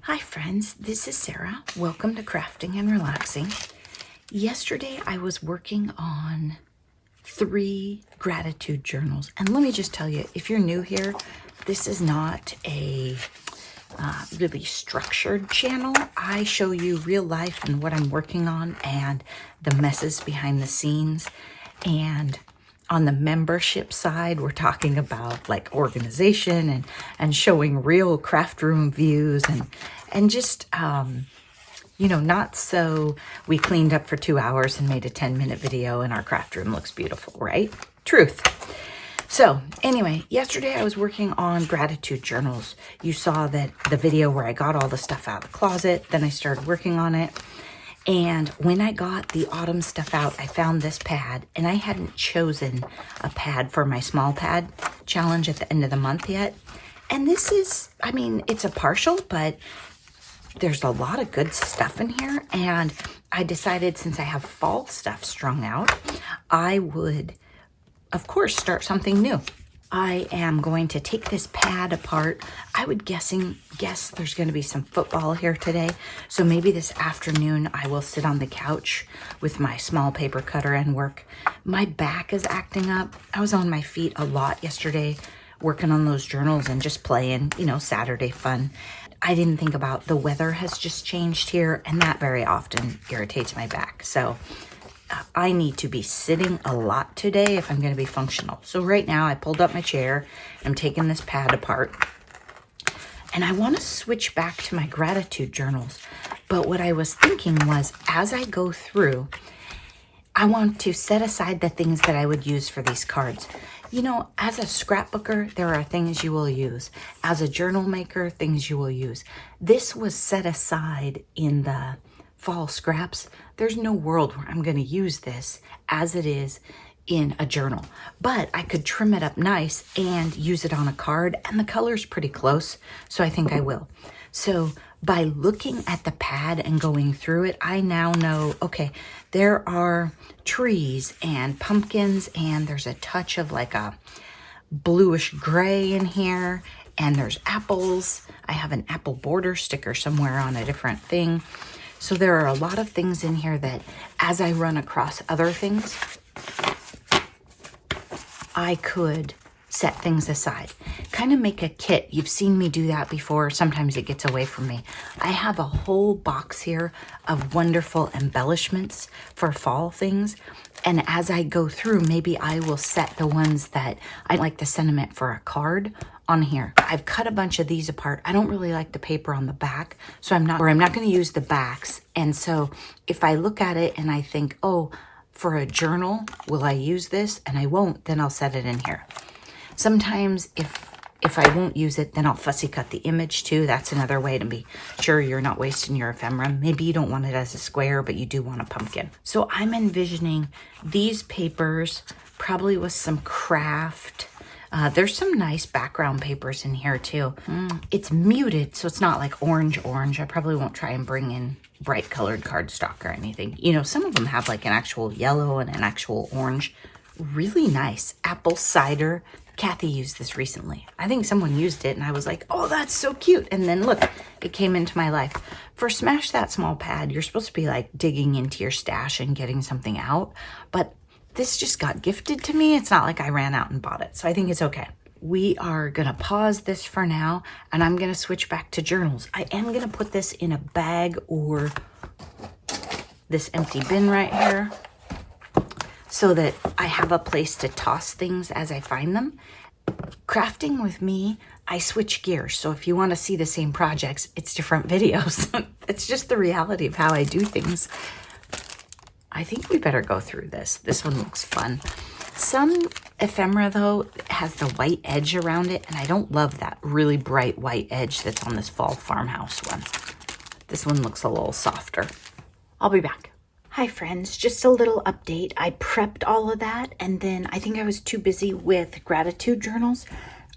Hi friends, this is Sarah. Welcome to Crafting and Relaxing. Yesterday I was working on 3 gratitude journals. And let me just tell you, if you're new here, this is not a really structured channel. I show you real life and what I'm working on and the messes behind the scenes. And on the membership side, we're talking about like organization and showing real craft room views and just, you know, not so we cleaned up for 2 hours and made a 10-minute video and our craft room looks beautiful, right? Truth. So anyway, yesterday I was working on gratitude journals. You saw that the video where I got all the stuff out of the closet, then I started working on it. And when I got the autumn stuff out, I found this pad, and I hadn't chosen a pad for my small pad challenge at the end of the month yet. And this is, I mean, it's a partial, but there's a lot of good stuff in here. And I decided since I have fall stuff strung out, I would, of course, start something new. I am going to take this pad apart. I would guess there's going to be some football here today. So maybe this afternoon I will sit on the couch with my small paper cutter and work. My back is acting up. I was on my feet a lot yesterday working on those journals and just playing, you know, Saturday fun. I didn't think about the weather has just changed here, and that very often irritates my back. So I need to be sitting a lot today if I'm going to be functional. So right now I pulled up my chair. I'm taking this pad apart. And I want to switch back to my gratitude journals. But what I was thinking was, as I go through, I want to set aside the things that I would use for these cards. You know, as a scrapbooker, there are things you will use. As a journal maker, things you will use. This was set aside in the fall scraps. There's no world where I'm going to use this as it is in a journal, but I could trim it up nice and use it on a card, and the color's pretty close, so I think I will. So by looking at the pad and going through it, I now know, okay, there are trees and pumpkins, and there's a touch of like a bluish gray in here, and there's apples. I have an apple border sticker somewhere on a different thing. So there are a lot of things in here that as I run across other things, I could set things aside. Kind of make a kit. You've seen me do that before. Sometimes it gets away from me. I have a whole box here of wonderful embellishments for fall things. And as I go through, maybe I will set the ones that I like the sentiment for a card on here. I've cut a bunch of these apart. I don't really like the paper on the back, so I'm not going to use the backs. And so if I look at it and I think, oh, for a journal, will I use this? And I won't, then I'll set it in here. Sometimes if I won't use it, then I'll fussy cut the image too. That's another way to be sure you're not wasting your ephemera. Maybe you don't want it as a square, but you do want a pumpkin. So I'm envisioning these papers, probably with some craft. There's some nice background papers in here too. It's muted, so it's not like orange. I probably won't try and bring in bright colored cardstock or anything. You know, some of them have like an actual yellow and an actual orange. Really nice. Apple cider. Kathy used this recently. I think someone used it and I was like, oh, that's so cute. And then look, it came into my life. For Smash That Small Pad, you're supposed to be like digging into your stash and getting something out. But this just got gifted to me. It's not like I ran out and bought it. So I think it's okay. We are going to pause this for now, and I'm going to switch back to journals. I am going to put this in a bag or this empty bin right here so that I have a place to toss things as I find them. Crafting with me, I switch gears. So if you want to see the same projects, it's different videos. It's just the reality of how I do things. I think we better go through this. This one looks fun. Some ephemera, though, has the white edge around it, and I don't love that really bright white edge that's on this fall farmhouse one. This one looks a little softer. I'll be back. Hi, friends. Just a little update. I prepped all of that, and then I think I was too busy with gratitude journals.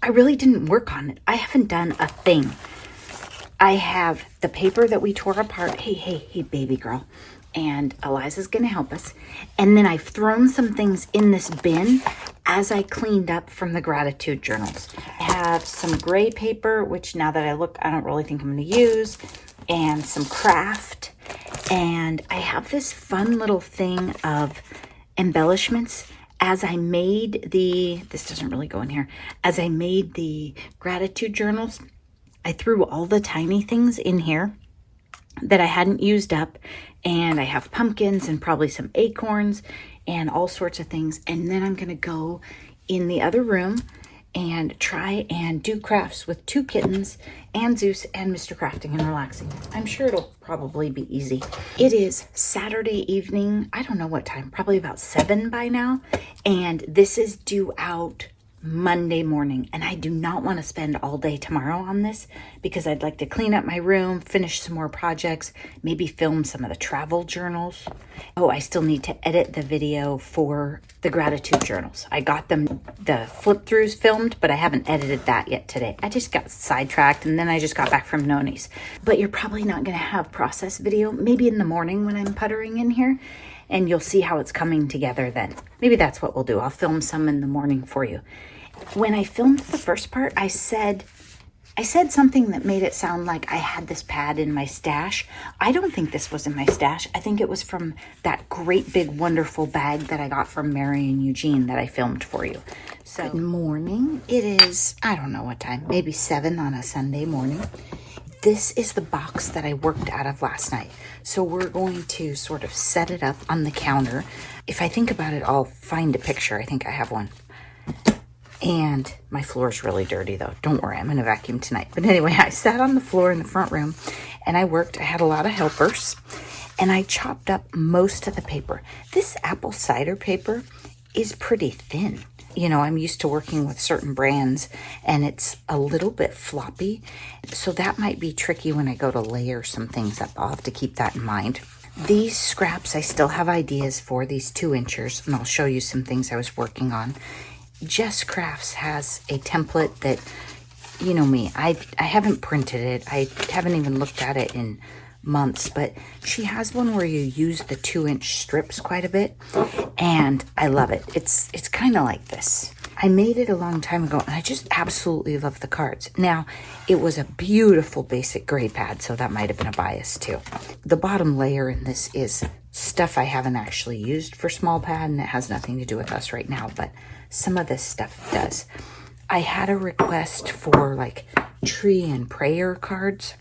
I really didn't work on it. I haven't done a thing. I have the paper that we tore apart. Hey, baby girl. And Eliza's going to help us. And then I've thrown some things in this bin as I cleaned up from the gratitude journals. have some gray paper, which now that I look, I don't really think I'm going to use, and some craft. And I have this fun little thing of embellishments. As I made this doesn't really go in here, as I made the gratitude journals, I threw all the tiny things in here that I hadn't used up, and I have pumpkins and probably some acorns and all sorts of things. And then I'm going to go in the other room and try and do crafts with 2 kittens and Zeus and Mr. Crafting and Relaxing. I'm sure it'll probably be easy. It is Saturday evening. I don't know what time, probably about 7 by now. And this is due out Monday morning, and I do not want to spend all day tomorrow on this because I'd like to clean up my room, finish some more projects, maybe film some of the travel journals. Oh, I still need to edit the video for the gratitude journals. I got them, the flip throughs filmed, but I haven't edited that yet today. I just got sidetracked, and then I just got back from Noni's. But you're probably not going to have process video, maybe in the morning when I'm puttering in here, and you'll see how it's coming together then. Maybe that's what we'll do. I'll film some in the morning for you. When I filmed the first part, I said something that made it sound like I had this pad in my stash. I don't think this was in my stash. I think it was from that great big wonderful bag that I got from Mary and Eugene that I filmed for you. So, good morning. It is, I don't know what time, maybe 7 on a Sunday morning. This is the box that I worked out of last night. So we're going to sort of set it up on the counter. If I think about it, I'll find a picture. I think I have one. And my floor is really dirty though. Don't worry, I'm going to vacuum tonight. But anyway, I sat on the floor in the front room and I worked. I had a lot of helpers and I chopped up most of the paper. This apple cider paper is pretty thin. You know, I'm used to working with certain brands and it's a little bit floppy. So that might be tricky when I go to layer some things up. I'll have to keep that in mind. These scraps, I still have ideas for these 2-inchers, and I'll show you some things I was working on. Jess Crafts has a template that, you know me, I haven't printed it. I haven't even looked at it in months, but she has one where you use the 2-inch strips quite a bit, and I love it. It's kind of like this. I made it a long time ago, and I just absolutely love the cards. Now, it was a beautiful basic gray pad, so that might have been a bias too. The bottom layer in this is stuff I haven't actually used for small pad, and it has nothing to do with us right now, but some of this stuff does. I had a request for like tree and prayer cards,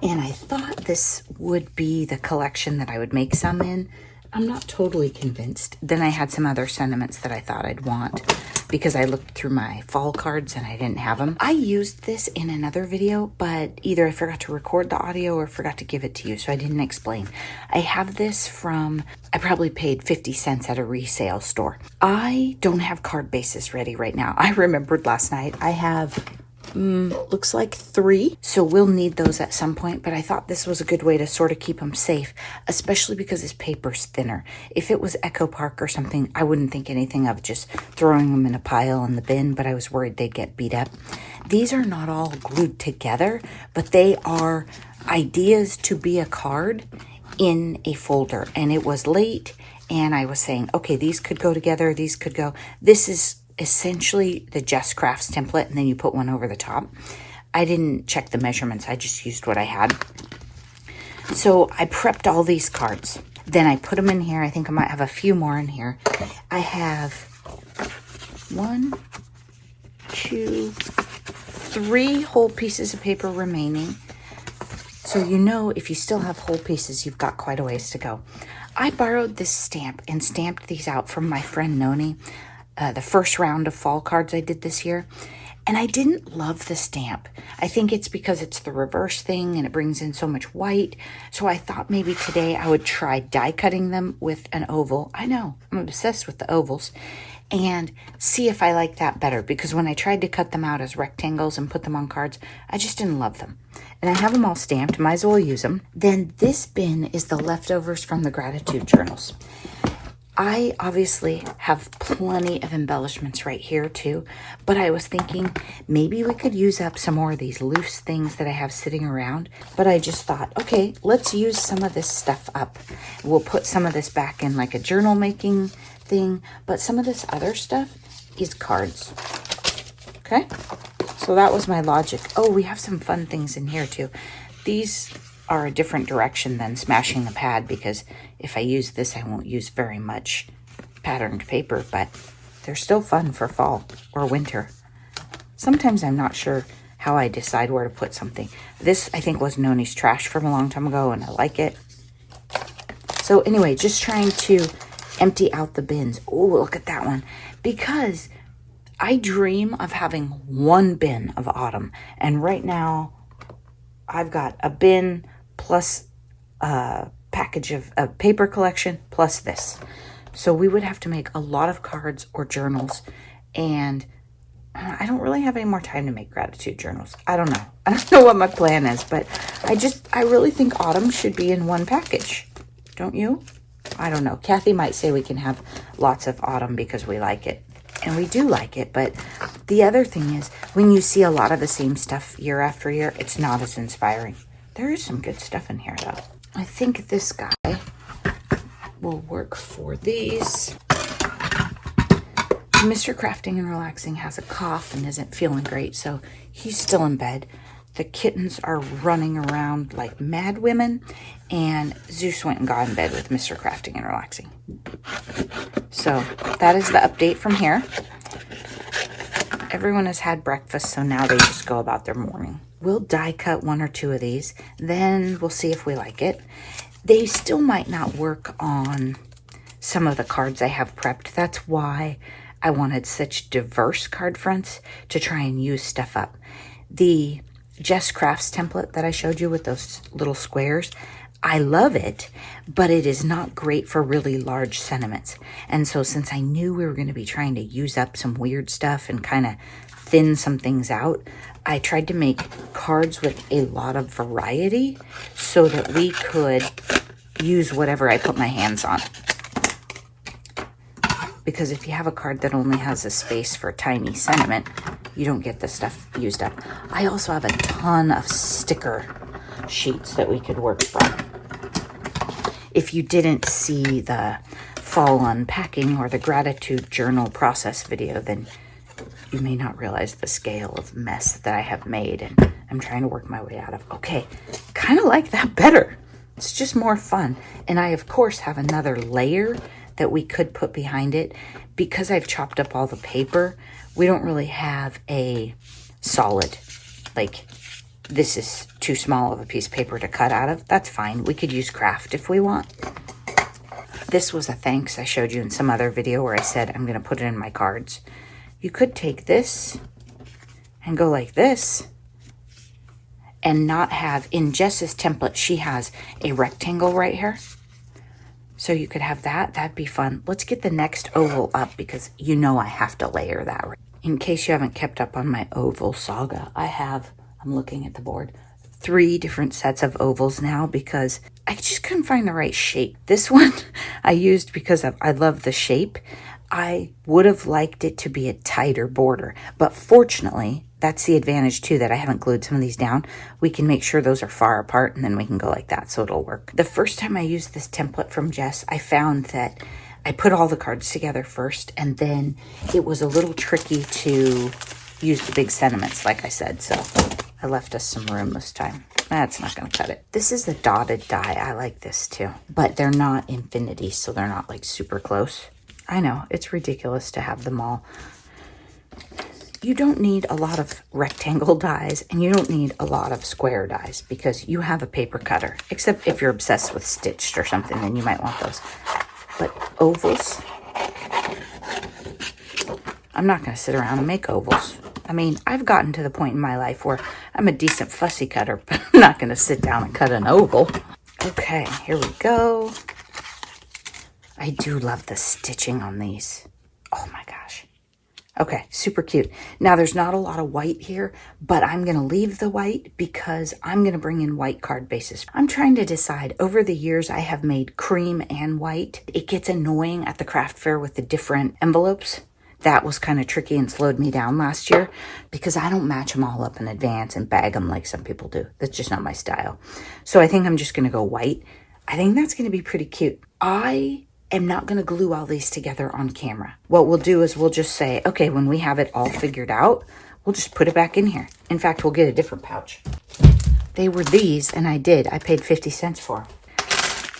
and I thought this would be the collection that I would make some in. I'm not totally convinced. Then I had some other sentiments that I thought I'd want because I looked through my fall cards and I didn't have them. I used this in another video, but either I forgot to record the audio or forgot to give it to you, so I didn't explain. I have this from, I probably paid 50 cents at a resale store. I don't have card bases ready right now. I remembered last night. I have looks like 3, so we'll need those at some point, but I thought this was a good way to sort of keep them safe, especially because this paper's thinner. If it was Echo Park or something, I wouldn't think anything of just throwing them in a pile in the bin, but I was worried they'd get beat up. These are not all glued together, but they are ideas to be a card in a folder, and it was late, and I was saying, okay, these could go together, these could go. This is essentially the Jess Crafts template, and then you put one over the top. I didn't check the measurements. I just used what I had. So I prepped all these cards. Then I put them in here. I think I might have a few more in here. I have 1, 2, 3 whole pieces of paper remaining. So you know if you still have whole pieces, you've got quite a ways to go. I borrowed this stamp and stamped these out from my friend Noni. The first round of fall cards I did this year, and I didn't love the stamp. I think it's because it's the reverse thing and it brings in so much white. So I thought maybe today I would try die cutting them with an oval. I know, I'm obsessed with the ovals, and see if I like that better, because when I tried to cut them out as rectangles and put them on cards, I just didn't love them. And I have them all stamped, might as well use them. Then this bin is the leftovers from the gratitude journals. I obviously have plenty of embellishments right here too, but I was thinking maybe we could use up some more of these loose things that I have sitting around. But I just thought, okay, let's use some of this stuff up. We'll put some of this back in like a journal making thing, but some of this other stuff is cards. Okay, so that was my logic. Oh, we have some fun things in here too. These are a different direction than smashing the pad, because if I use this, I won't use very much patterned paper, but they're still fun for fall or winter. Sometimes I'm not sure how I decide where to put something. This, I think, was Noni's trash from a long time ago, and I like it. So anyway, just trying to empty out the bins. Oh, look at that one. Because I dream of having one bin of autumn. And right now, I've got a bin plus a package of a paper collection plus this. So we would have to make a lot of cards or journals. And I don't really have any more time to make gratitude journals. I don't know. I don't know what my plan is, but I really think autumn should be in one package. Don't you? I don't know. Kathy might say we can have lots of autumn because we like it. And we do like it, but the other thing is, when you see a lot of the same stuff year after year, it's not as inspiring. There is some good stuff in here, though. I think this guy will work for these. Mr. Crafting and Relaxing has a cough and isn't feeling great, so he's still in bed. The kittens are running around like mad women, and Zeus went and got in bed with Mr. Crafting and Relaxing. So that is the update from here. Everyone has had breakfast, so now they just go about their morning. We'll die cut one or two of these, then we'll see if we like it. They still might not work on some of the cards I have prepped. That's why I wanted such diverse card fronts, to try and use stuff up. The Jess Crafts template that I showed you with those little squares, I love it, but it is not great for really large sentiments. And so since I knew we were going to be trying to use up some weird stuff and kind of thin some things out, I tried to make cards with a lot of variety so that we could use whatever I put my hands on. Because if you have a card that only has a space for a tiny sentiment, you don't get the stuff used up. I also have a ton of sticker sheets that we could work from. If you didn't see the fall unpacking or the gratitude journal process video, then you may not realize the scale of mess that I have made and I'm trying to work my way out of. Okay, kind of like that better. It's just more fun. And I, of course, have another layer that we could put behind it. Because I've chopped up all the paper, we don't really have a solid, like, this is too small of a piece of paper to cut out of. That's fine. We could use craft if we want. This was a thanks I showed you in some other video where I said I'm going to put it in my cards. You could take this and go like this and not have, in Jess's template, she has a rectangle right here. So you could have that. That'd be fun. Let's get the next oval up because you know I have to layer that. In case you haven't kept up on my oval saga, I'm looking at the board, 3 different sets of ovals now because I just couldn't find the right shape. This one I used because I love the shape. I would have liked it to be a tighter border, but fortunately, that's the advantage too, that I haven't glued some of these down. We can make sure those are far apart and then we can go like that, so it'll work. The first time I used this template from Jess, I found that I put all the cards together first and then it was a little tricky to use the big sentiments, like I said, so I left us some room this time. That's not going to cut it. This is the dotted die. I like this too, but they're not infinity, so they're not like super close. I know, it's ridiculous to have them all. You don't need a lot of rectangle dies and you don't need a lot of square dies because you have a paper cutter, except if you're obsessed with stitched or something, then you might want those. But ovals, I'm not going to sit around and make ovals. I mean, I've gotten to the point in my life where I'm a decent fussy cutter, but I'm not going to sit down and cut an oval. Okay, here we go. I do love the stitching on these. Oh my gosh. Okay, super cute. Now there's not a lot of white here, but I'm going to leave the white because I'm going to bring in white card bases. I'm trying to decide. Over the years, I have made cream and white. It gets annoying at the craft fair with the different envelopes. That was kind of tricky and slowed me down last year because I don't match them all up in advance and bag them like some people do. That's just not my style. So I think I'm just going to go white. I think that's going to be pretty cute. I am not going to glue all these together on camera. What we'll do is we'll just say, okay, when we have it all figured out, We'll just put it back in here. In fact, we'll get a different pouch. They were these, and I paid 50 cents for them.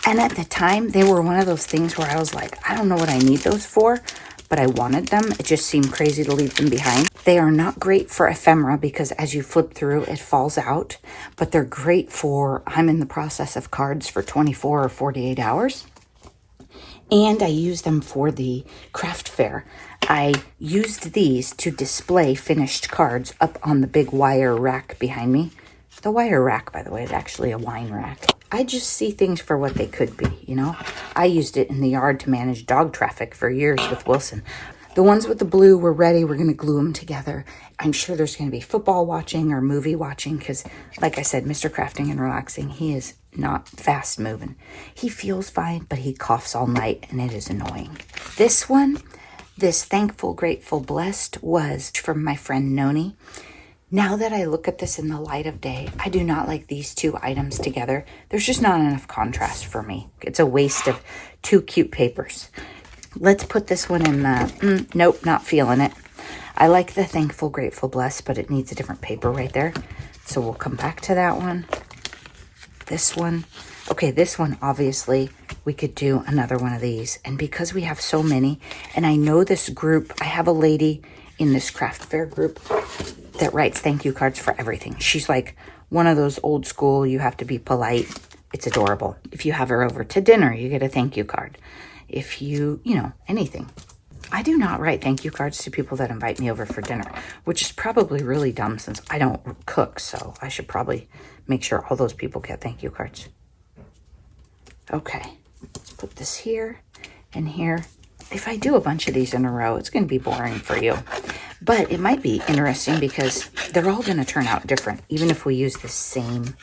And at the time, they were one of those things where I was like, I don't know what I need those for, but I wanted them. It just seemed crazy to leave them behind. They are not great for ephemera because as you flip through, it falls out. But they're great for, I'm in the process of cards for 24 or 48 hours. And I use them for the craft fair. I used these to display finished cards up on the big wire rack behind me. The wire rack, by the way, is actually a wine rack. I just see things for what they could be, you know? I used it in the yard to manage dog traffic for years with Wilson. The ones with the blue were ready. We're going to glue them together. I'm sure there's going to be football watching or movie watching because, like I said, Mr. Crafting and Relaxing, he is not fast moving. He feels fine, but he coughs all night, and it is annoying. This one, this Thankful, Grateful, Blessed, was from my friend Noni. Now that I look at this in the light of day, I do not like these two items together. There's just not enough contrast for me. It's a waste of two cute papers. Let's put this one in the, nope, not feeling it. I like the Thankful, Grateful, Blessed, but it needs a different paper right there. So we'll come back to that one. This one. Okay, this one, obviously, we could do another one of these. And because we have so many, and I know this group, I have a lady in this craft fair group that writes thank you cards for everything. She's like one of those old school, you have to be polite. It's adorable. If you have her over to dinner, you get a thank you card. If you know, anything. I do not write thank you cards to people that invite me over for dinner, which is probably really dumb since I don't cook, so I should probably make sure all those people get thank you cards. Okay, let's put this here and here. If I do a bunch of these in a row, it's going to be boring for you. But it might be interesting because they're all going to turn out different, even if we use the same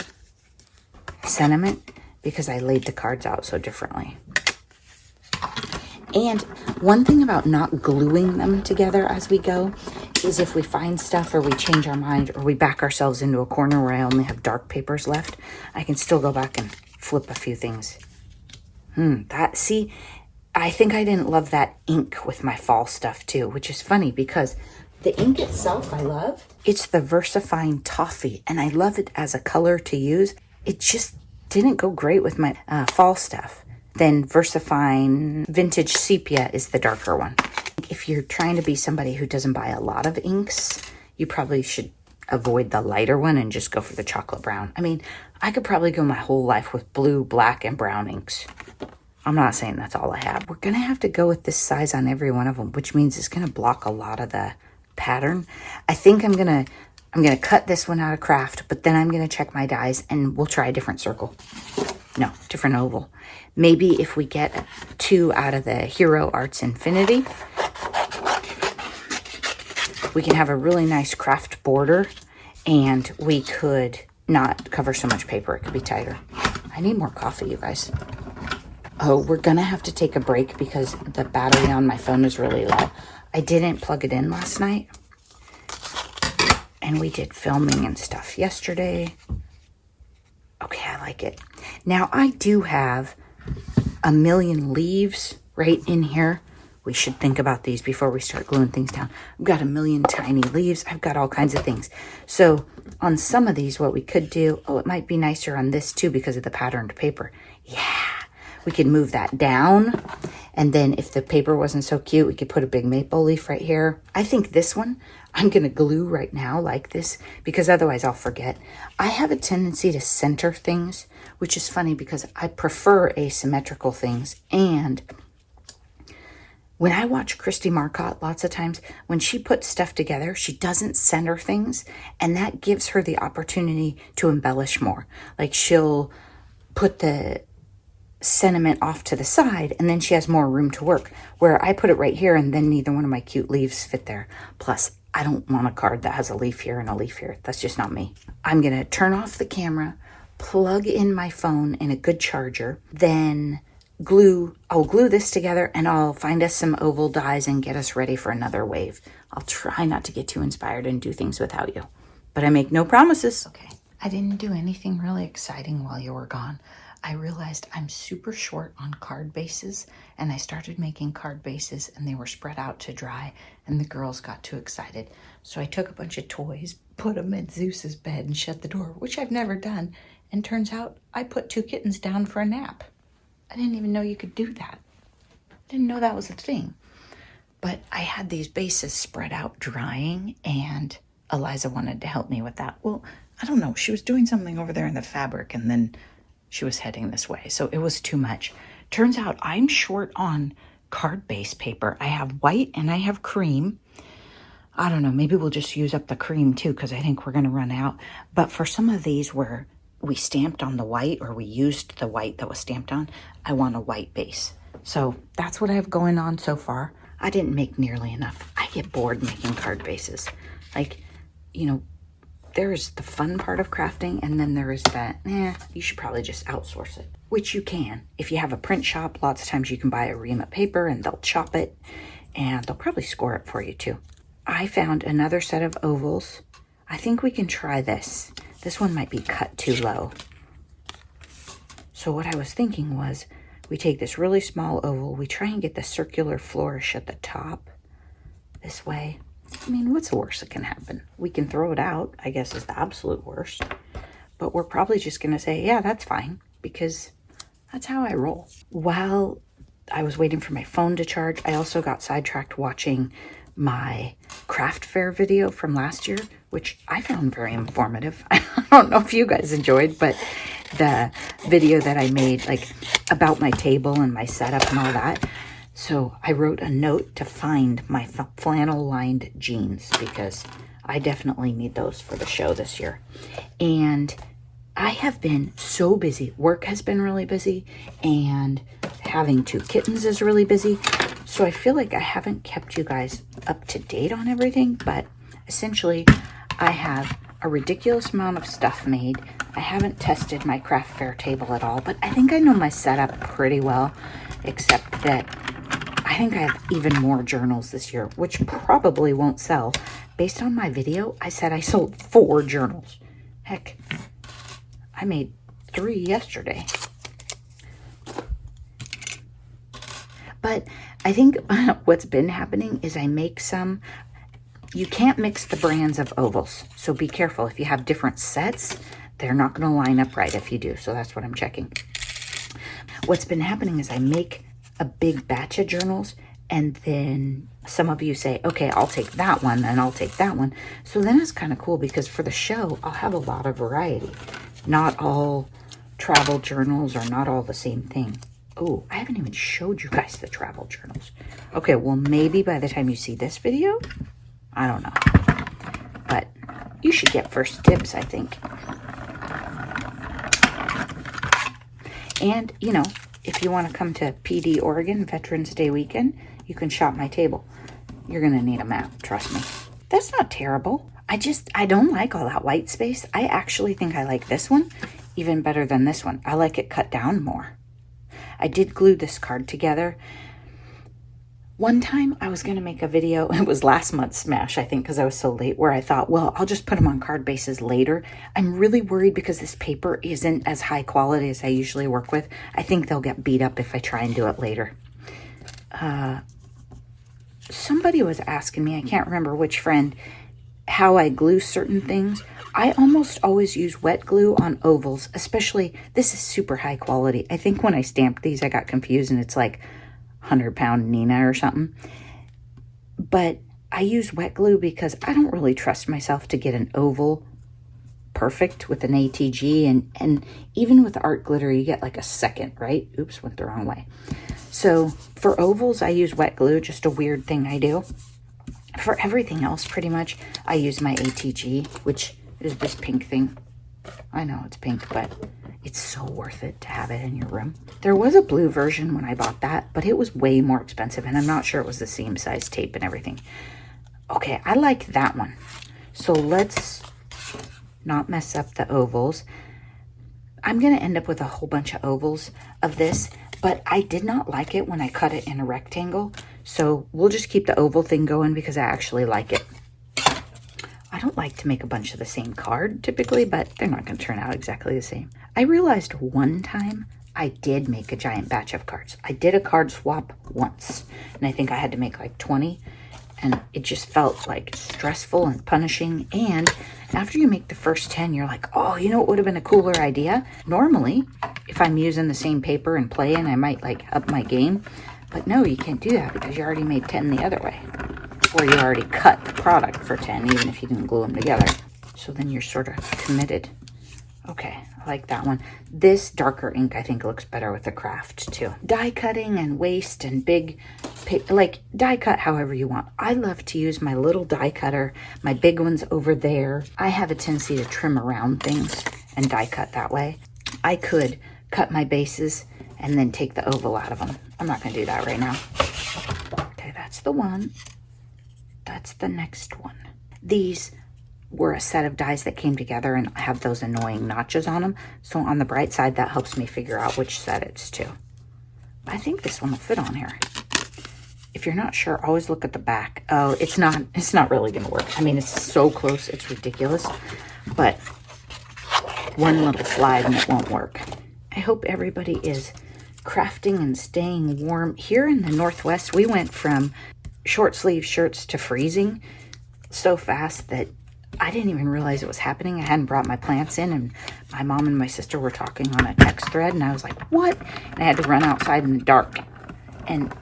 sentiment, because I laid the cards out so differently. And one thing about not gluing them together as we go is if we find stuff or we change our mind or we back ourselves into a corner where I only have dark papers left, I can still go back and flip a few things. See, I think I didn't love that ink with my fall stuff too, which is funny because the ink itself I love. It's the VersaFine Toffee, and I love it as a color to use. It just didn't go great with my fall stuff. Then VersaFine Vintage Sepia is the darker one. If you're trying to be somebody who doesn't buy a lot of inks, you probably should avoid the lighter one and just go for the chocolate brown. I mean, I could probably go my whole life with blue, black, and brown inks. I'm not saying that's all I have. We're going to have to go with this size on every one of them, which means it's going to block a lot of the pattern. I think I'm going to cut this one out of craft, but then I'm going to check my dies and we'll try a different circle. No, different oval. Maybe if we get 2 out of the Hero Arts Infinity, we can have a really nice craft border and we could not cover so much paper. It could be tighter. I need more coffee, you guys. Oh, we're going to have to take a break because the battery on my phone is really low. I didn't plug it in last night. And we did filming and stuff yesterday. Okay, I like it. Now, I do have a million leaves right in here. We should think about these before we start gluing things down. I've got a million tiny leaves. I've got all kinds of things. So on some of these, what we could do, it might be nicer on this too because of the patterned paper. Yeah. We could move that down. And then if the paper wasn't so cute, we could put a big maple leaf right here. I think this one, I'm going to glue right now like this because otherwise I'll forget. I have a tendency to center things, which is funny because I prefer asymmetrical things. And when I watch Christy Marcotte, lots of times when she puts stuff together, she doesn't center things. And that gives her the opportunity to embellish more. Like she'll put the sentiment off to the side and then she has more room to work, where I put it right here and then neither one of my cute leaves fit there. Plus, I don't want a card that has a leaf here and a leaf here. That's just not me. I'm going to turn off the camera, plug in my phone in a good charger, then I'll glue this together and I'll find us some oval dies and get us ready for another wave. I'll try not to get too inspired and do things without you, but I make no promises. Okay. I didn't do anything really exciting while you were gone. I realized I'm super short on card bases, and I started making card bases and they were spread out to dry, and the girls got too excited. So I took a bunch of toys, put them in Zeus's bed and shut the door, which I've never done. And turns out I put 2 kittens down for a nap. I didn't even know you could do that. Didn't know that was a thing. But I had these bases spread out drying, and Eliza wanted to help me with that. Well, I don't know. She was doing something over there in the fabric, and then she was heading this way. So it was too much. Turns out I'm short on card base paper. I have white and I have cream. I don't know. Maybe we'll just use up the cream too, because I think we're going to run out. But for some of these where we stamped on the white, or we used the white that was stamped on, I want a white base. So that's what I have going on so far. I didn't make nearly enough. I get bored making card bases. Like, you know, there is the fun part of crafting, and then there is that, you should probably just outsource it. Which you can. If you have a print shop, lots of times you can buy a ream of paper and they'll chop it, and they'll probably score it for you too. I found another set of ovals. I think we can try this. This one might be cut too low. So what I was thinking was, we take this really small oval, we try and get the circular flourish at the top this way. I mean, what's the worst that can happen? We can throw it out, I guess, is the absolute worst. But we're probably just going to say, yeah, that's fine, because that's how I roll. While I was waiting for my phone to charge, I also got sidetracked watching my craft fair video from last year, which I found very informative. I don't know if you guys enjoyed, but the video that I made, like, about my table and my setup and all that. So I wrote a note to find my flannel-lined jeans, because I definitely need those for the show this year. And I have been so busy. Work has been really busy, and having 2 kittens is really busy. So I feel like I haven't kept you guys up to date on everything, but essentially I have a ridiculous amount of stuff made. I haven't tested my craft fair table at all, but I think I know my setup pretty well, except that I think I have even more journals this year, which probably won't sell. Based on my video, I said I sold 4 journals. Heck, I made 3 yesterday. But I think what's been happening is I make some. You can't mix the brands of ovals, so be careful. If you have different sets, they're not going to line up right if you do, so that's what I'm checking. What's been happening is I make a big batch of journals, and then some of you say, okay, I'll take that one, and I'll take that one. So then it's kind of cool, because for the show, I'll have a lot of variety. Not all travel journals are not all the same thing. Oh, I haven't even showed you guys the travel journals. Okay, well, maybe by the time you see this video, I don't know. But you should get first dibs, I think. And, you know, if you want to come to PD, Oregon, Veterans Day weekend, you can shop my table. You're going to need a map, trust me. That's not terrible. I don't like all that white space. I actually think I like this one even better than this one. I like it cut down more. I did glue this card together. One time I was going to make a video, it was last month's Smash, I think, because I was so late, where I thought, well, I'll just put them on card bases later. I'm really worried because this paper isn't as high quality as I usually work with. I think they'll get beat up if I try and do it later. Somebody was asking me, I can't remember which friend, how I glue certain things. I almost always use wet glue on ovals, especially, this is super high quality. I think when I stamped these, I got confused and it's like 100-pound Nina or something. But I use wet glue because I don't really trust myself to get an oval perfect with an ATG. And even with art glitter, you get like a second, right? Oops, went the wrong way. So for ovals, I use wet glue, just a weird thing I do. For everything else, pretty much, I use my ATG, which is this pink thing. I know it's pink, but it's so worth it to have it in your room. There was a blue version when I bought that, but it was way more expensive, and I'm not sure it was the same size tape and everything. Okay, I like that one. So let's not mess up the ovals. I'm going to end up with a whole bunch of ovals of this, but I did not like it when I cut it in a rectangle. So we'll just keep the oval thing going because I actually like it. I don't like to make a bunch of the same card typically, but they're not going to turn out exactly the same. I realized one time I did make a giant batch of cards. I did a card swap once, and I think I had to make like 20, and it just felt like stressful and punishing. And after you make the first 10, you're like, oh, you know what would have been a cooler idea? Normally, if I'm using the same paper and playing, I might like up my game. But no, you can't do that because you already made 10 the other way. Or you already cut the product for 10, even if you didn't glue them together. So then you're sort of committed. Okay, I like that one. This darker ink, I think, looks better with the craft, too. Die cutting and waste and big, like, die cut however you want. I love to use my little die cutter. My big one's over there. I have a tendency to trim around things and die cut that way. I could cut my bases and then take the oval out of them. I'm not going to do that right now. Okay, that's the one. That's the next one. These were a set of dies that came together and have those annoying notches on them. So on the bright side, that helps me figure out which set it's to. I think this one will fit on here. If you're not sure, always look at the back. Oh, it's not really gonna work. I mean, it's so close, it's ridiculous. But one little slide and it won't work. I hope everybody is crafting and staying warm. Here in the Northwest, we went from short sleeve shirts to freezing so fast that I didn't even realize it was happening. I hadn't brought my plants in, and my mom and my sister were talking on a text thread, and I was like, what? And I had to run outside in the dark. And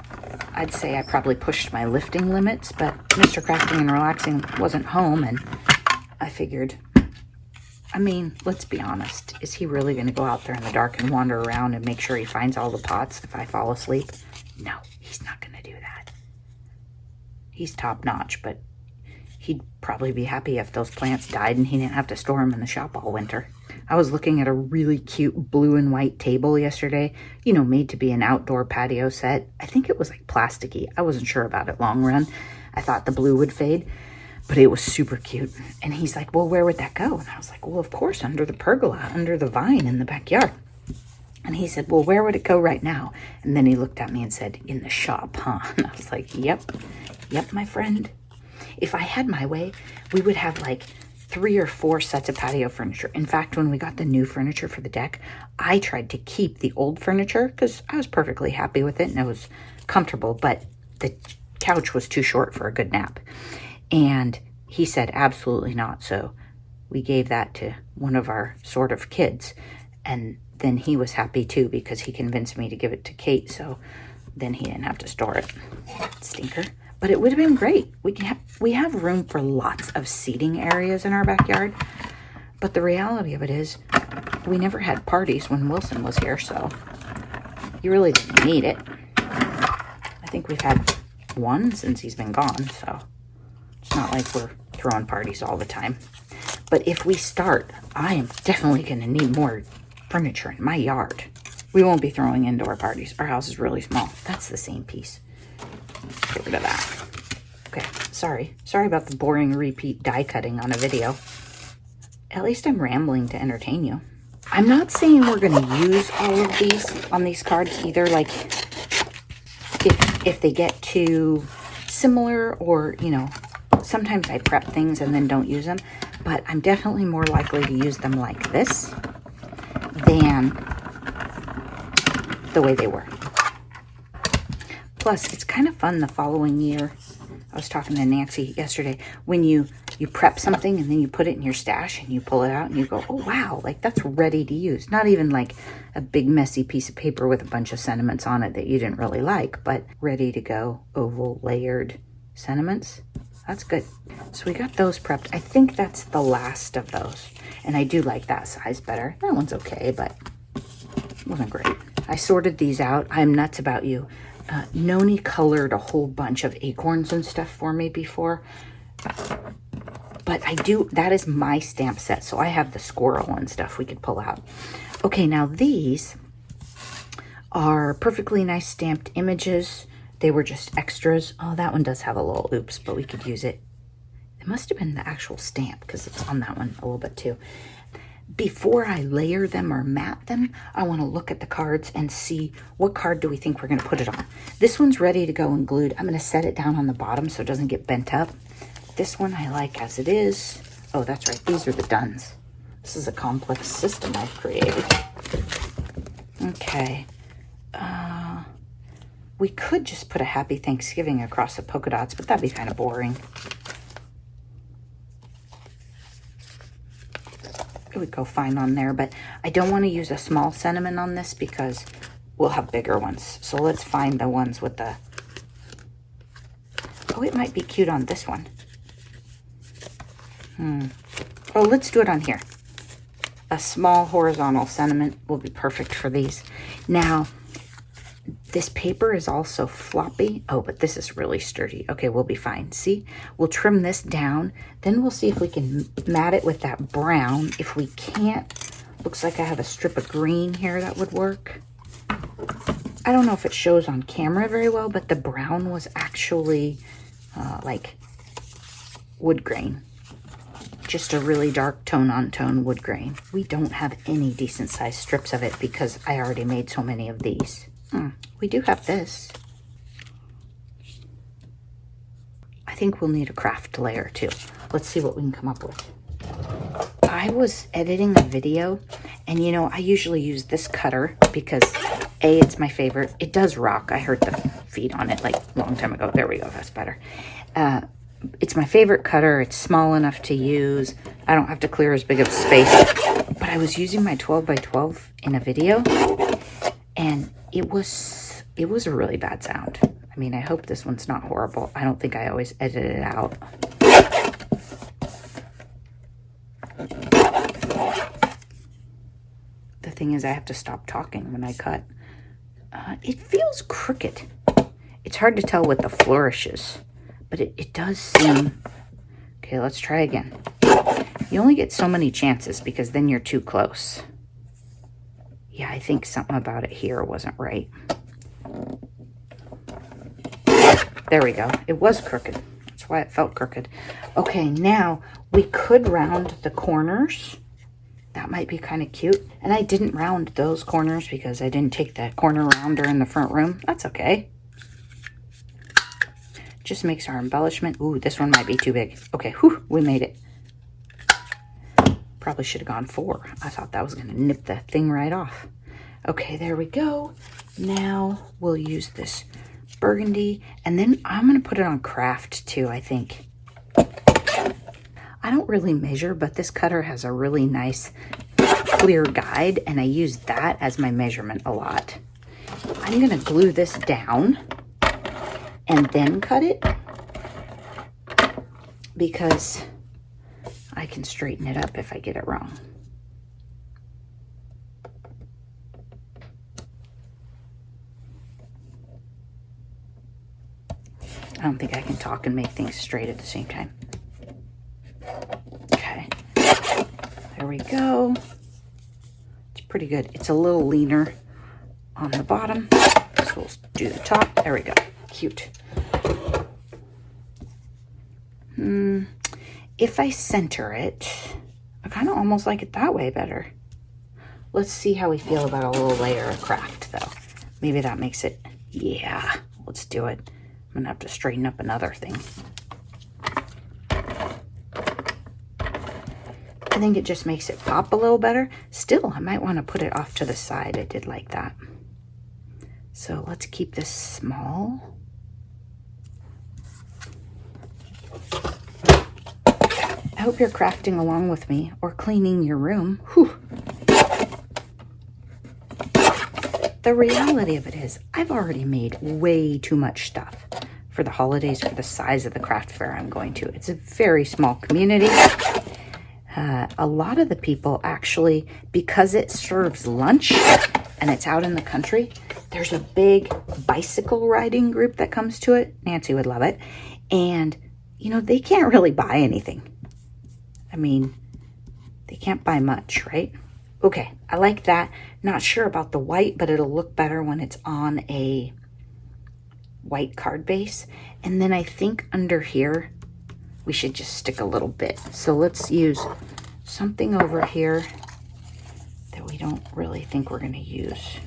I'd say I probably pushed my lifting limits, but Mr. Crafting and Relaxing wasn't home, and I figured, I mean, let's be honest. Is he really going to go out there in the dark and wander around and make sure he finds all the pots if I fall asleep? No, he's not going to do that. He's top notch, but he'd probably be happy if those plants died and he didn't have to store them in the shop all winter. I was looking at a really cute blue and white table yesterday, you know, made to be an outdoor patio set. I think it was like plasticky. I wasn't sure about it long run. I thought the blue would fade, but it was super cute. And he's like, well, where would that go? And I was like, well, of course, under the pergola, under the vine in the backyard. And he said, well, where would it go right now? And then he looked at me and said, in the shop, huh? And I was like, yep, my friend. If I had my way, we would have like 3 or 4 sets of patio furniture. In fact, when we got the new furniture for the deck, I tried to keep the old furniture because I was perfectly happy with it and it was comfortable, but the couch was too short for a good nap. And he said, absolutely not. So we gave that to one of our sort of kids. And then he was happy too because he convinced me to give it to Kate. So then he didn't have to store it. Stinker. But it would have been great. We have room for lots of seating areas in our backyard. But the reality of it is we never had parties when Wilson was here, so you really didn't need it. I think we've had one since he's been gone, so it's not like we're throwing parties all the time. But if we start, I am definitely going to need more furniture in my yard. We won't be throwing indoor parties. Our house is really small. That's the same piece. Get rid of that. Okay, sorry about the boring repeat die cutting on a video. At least I'm rambling to entertain you. I'm not saying we're going to use all of these on these cards either. Like, if they get too similar or, you know, sometimes I prep things and then don't use them. But I'm definitely more likely to use them like this than the way they were. Plus, it's kind of fun the following year. I was talking to Nancy yesterday. When you prep something and then you put it in your stash and you pull it out and you go, oh, wow, like that's ready to use. Not even like a big messy piece of paper with a bunch of sentiments on it that you didn't really like, but ready to go oval layered sentiments. That's good. So we got those prepped. I think that's the last of those. And I do like that size better. That one's okay, but it wasn't great. I sorted these out. I'm nuts about you. Noni colored a whole bunch of acorns and stuff for me before. But that is my stamp set. So I have the squirrel and stuff we could pull out. Okay, now these are perfectly nice stamped images. They were just extras. Oh, that one does have a little oops, but we could use it. It must have been the actual stamp because it's on that one a little bit too. Before I layer them or mat them, I want to look at the cards and see what card do we think we're going to put it on. This one's ready to go and glued. I'm going to set it down on the bottom so it doesn't get bent up. This one I like as it is. Oh, that's right. These are the Duns. This is a complex system I've created. Okay. We could just put a Happy Thanksgiving across the polka dots, but that'd be kind of boring. It would go fine on there, but I don't want to use a small sentiment on this because we'll have bigger ones. So let's find the ones with the... Oh, it might be cute on this one. Oh, let's do it on here. A small horizontal sentiment will be perfect for these. Now, this paper is also floppy. Oh, but this is really sturdy. Okay, we'll be fine. See, we'll trim this down. Then we'll see if we can mat it with that brown. If we can't, looks like I have a strip of green here that would work. I don't know if it shows on camera very well, but the brown was actually like wood grain. Just a really dark tone-on-tone wood grain. We don't have any decent sized strips of it because I already made so many of these. We do have this. I think we'll need a craft layer too. Let's see what we can come up with. I was editing a video and you know, I usually use this cutter because A, it's my favorite. It does rock. I heard the feet on it like a long time ago. There we go. That's better. It's my favorite cutter. It's small enough to use. I don't have to clear as big of space. But I was using my 12 by 12 in a video and it was a really bad sound. I mean, I hope this one's not horrible. I don't think I always edit it out. The thing is, I have to stop talking when I cut. It feels crooked. It's hard to tell with the flourishes, but it does seem... Okay, let's try again. You only get so many chances because then you're too close. Yeah, I think something about it here wasn't right. There we go. It was crooked. That's why it felt crooked. Okay, now we could round the corners. That might be kind of cute. And I didn't round those corners because I didn't take that corner rounder in the front room. That's okay. Just makes our embellishment. Ooh, this one might be too big. Okay, whew, we made it. Probably should have gone 4. I thought that was going to nip that thing right off. Okay, there we go. Now we'll use this burgundy. And then I'm going to put it on craft too, I think. I don't really measure, but this cutter has a really nice clear guide. And I use that as my measurement a lot. I'm going to glue this down and then cut it. Because... I can straighten it up if I get it wrong. I don't think I can talk and make things straight at the same time. Okay, there we go. It's pretty good. It's a little leaner on the bottom. So we'll do the top. There we go. Cute. If I center it, I kind of almost like it that way better. Let's see how we feel about a little layer of craft, though. Maybe that makes it, yeah, let's do it. I'm going to have to straighten up another thing. I think it just makes it pop a little better. Still, I might want to put it off to the side. I did like that. So let's keep this small. I hope you're crafting along with me or cleaning your room. Whew. The reality of it is I've already made way too much stuff for the holidays for the size of the craft fair I'm going to. It's a very small community. A lot of the people actually, because it serves lunch and it's out in the country, there's a big bicycle riding group that comes to it. Nancy would love it. And, you know, they can't really buy anything. I mean, they can't buy much, right? Okay, I like that. Not sure about the white, but it'll look better when it's on a white card base. And then I think under here, we should just stick a little bit. So let's use something over here that we don't really think we're gonna use.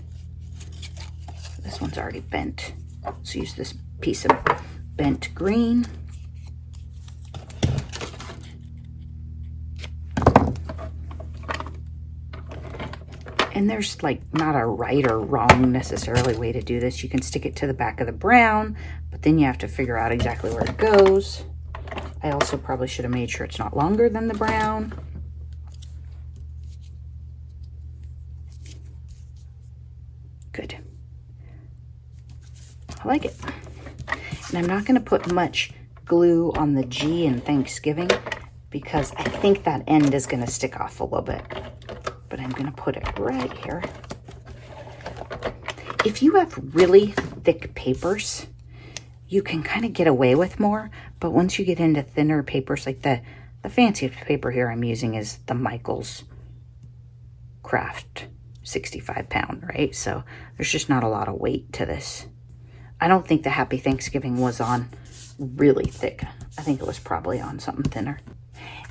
This one's already bent. Let's use this piece of bent green. And there's like not a right or wrong necessarily way to do this. You can stick it to the back of the brown, but then you have to figure out exactly where it goes. I also probably should have made sure it's not longer than the brown. Good. I like it. And I'm not going to put much glue on the G in Thanksgiving because I think that end is going to stick off a little bit. But I'm going to put it right here. If you have really thick papers, you can kind of get away with more. But once you get into thinner papers, like the fanciest paper here I'm using is the Michaels Craft 65 pound, right? So there's just not a lot of weight to this. I don't think the Happy Thanksgiving was on really thick. I think it was probably on something thinner.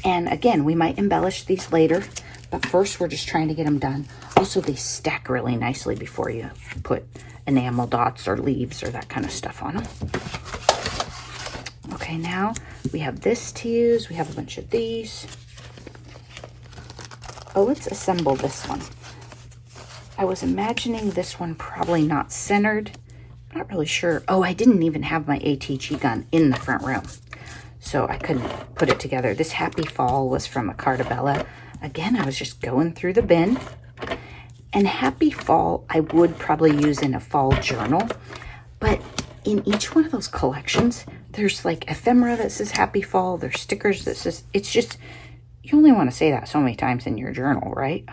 And again, we might embellish these later, but first we're just trying to get them done. Also, they stack really nicely before you put enamel dots or leaves or that kind of stuff on them. Okay, now we have this to use. We have a bunch of these. Oh, let's assemble this one. I was imagining this one probably not centered. Not really sure. Oh, I didn't even have my ATG gun in the front room, so I couldn't put it together. This Happy Fall was from a Cartabella. Again, I was just going through the bin. And Happy Fall, I would probably use in a fall journal, but in each one of those collections, there's like ephemera that says Happy Fall. There's stickers that says, it's just, you only want to say that so many times in your journal, right?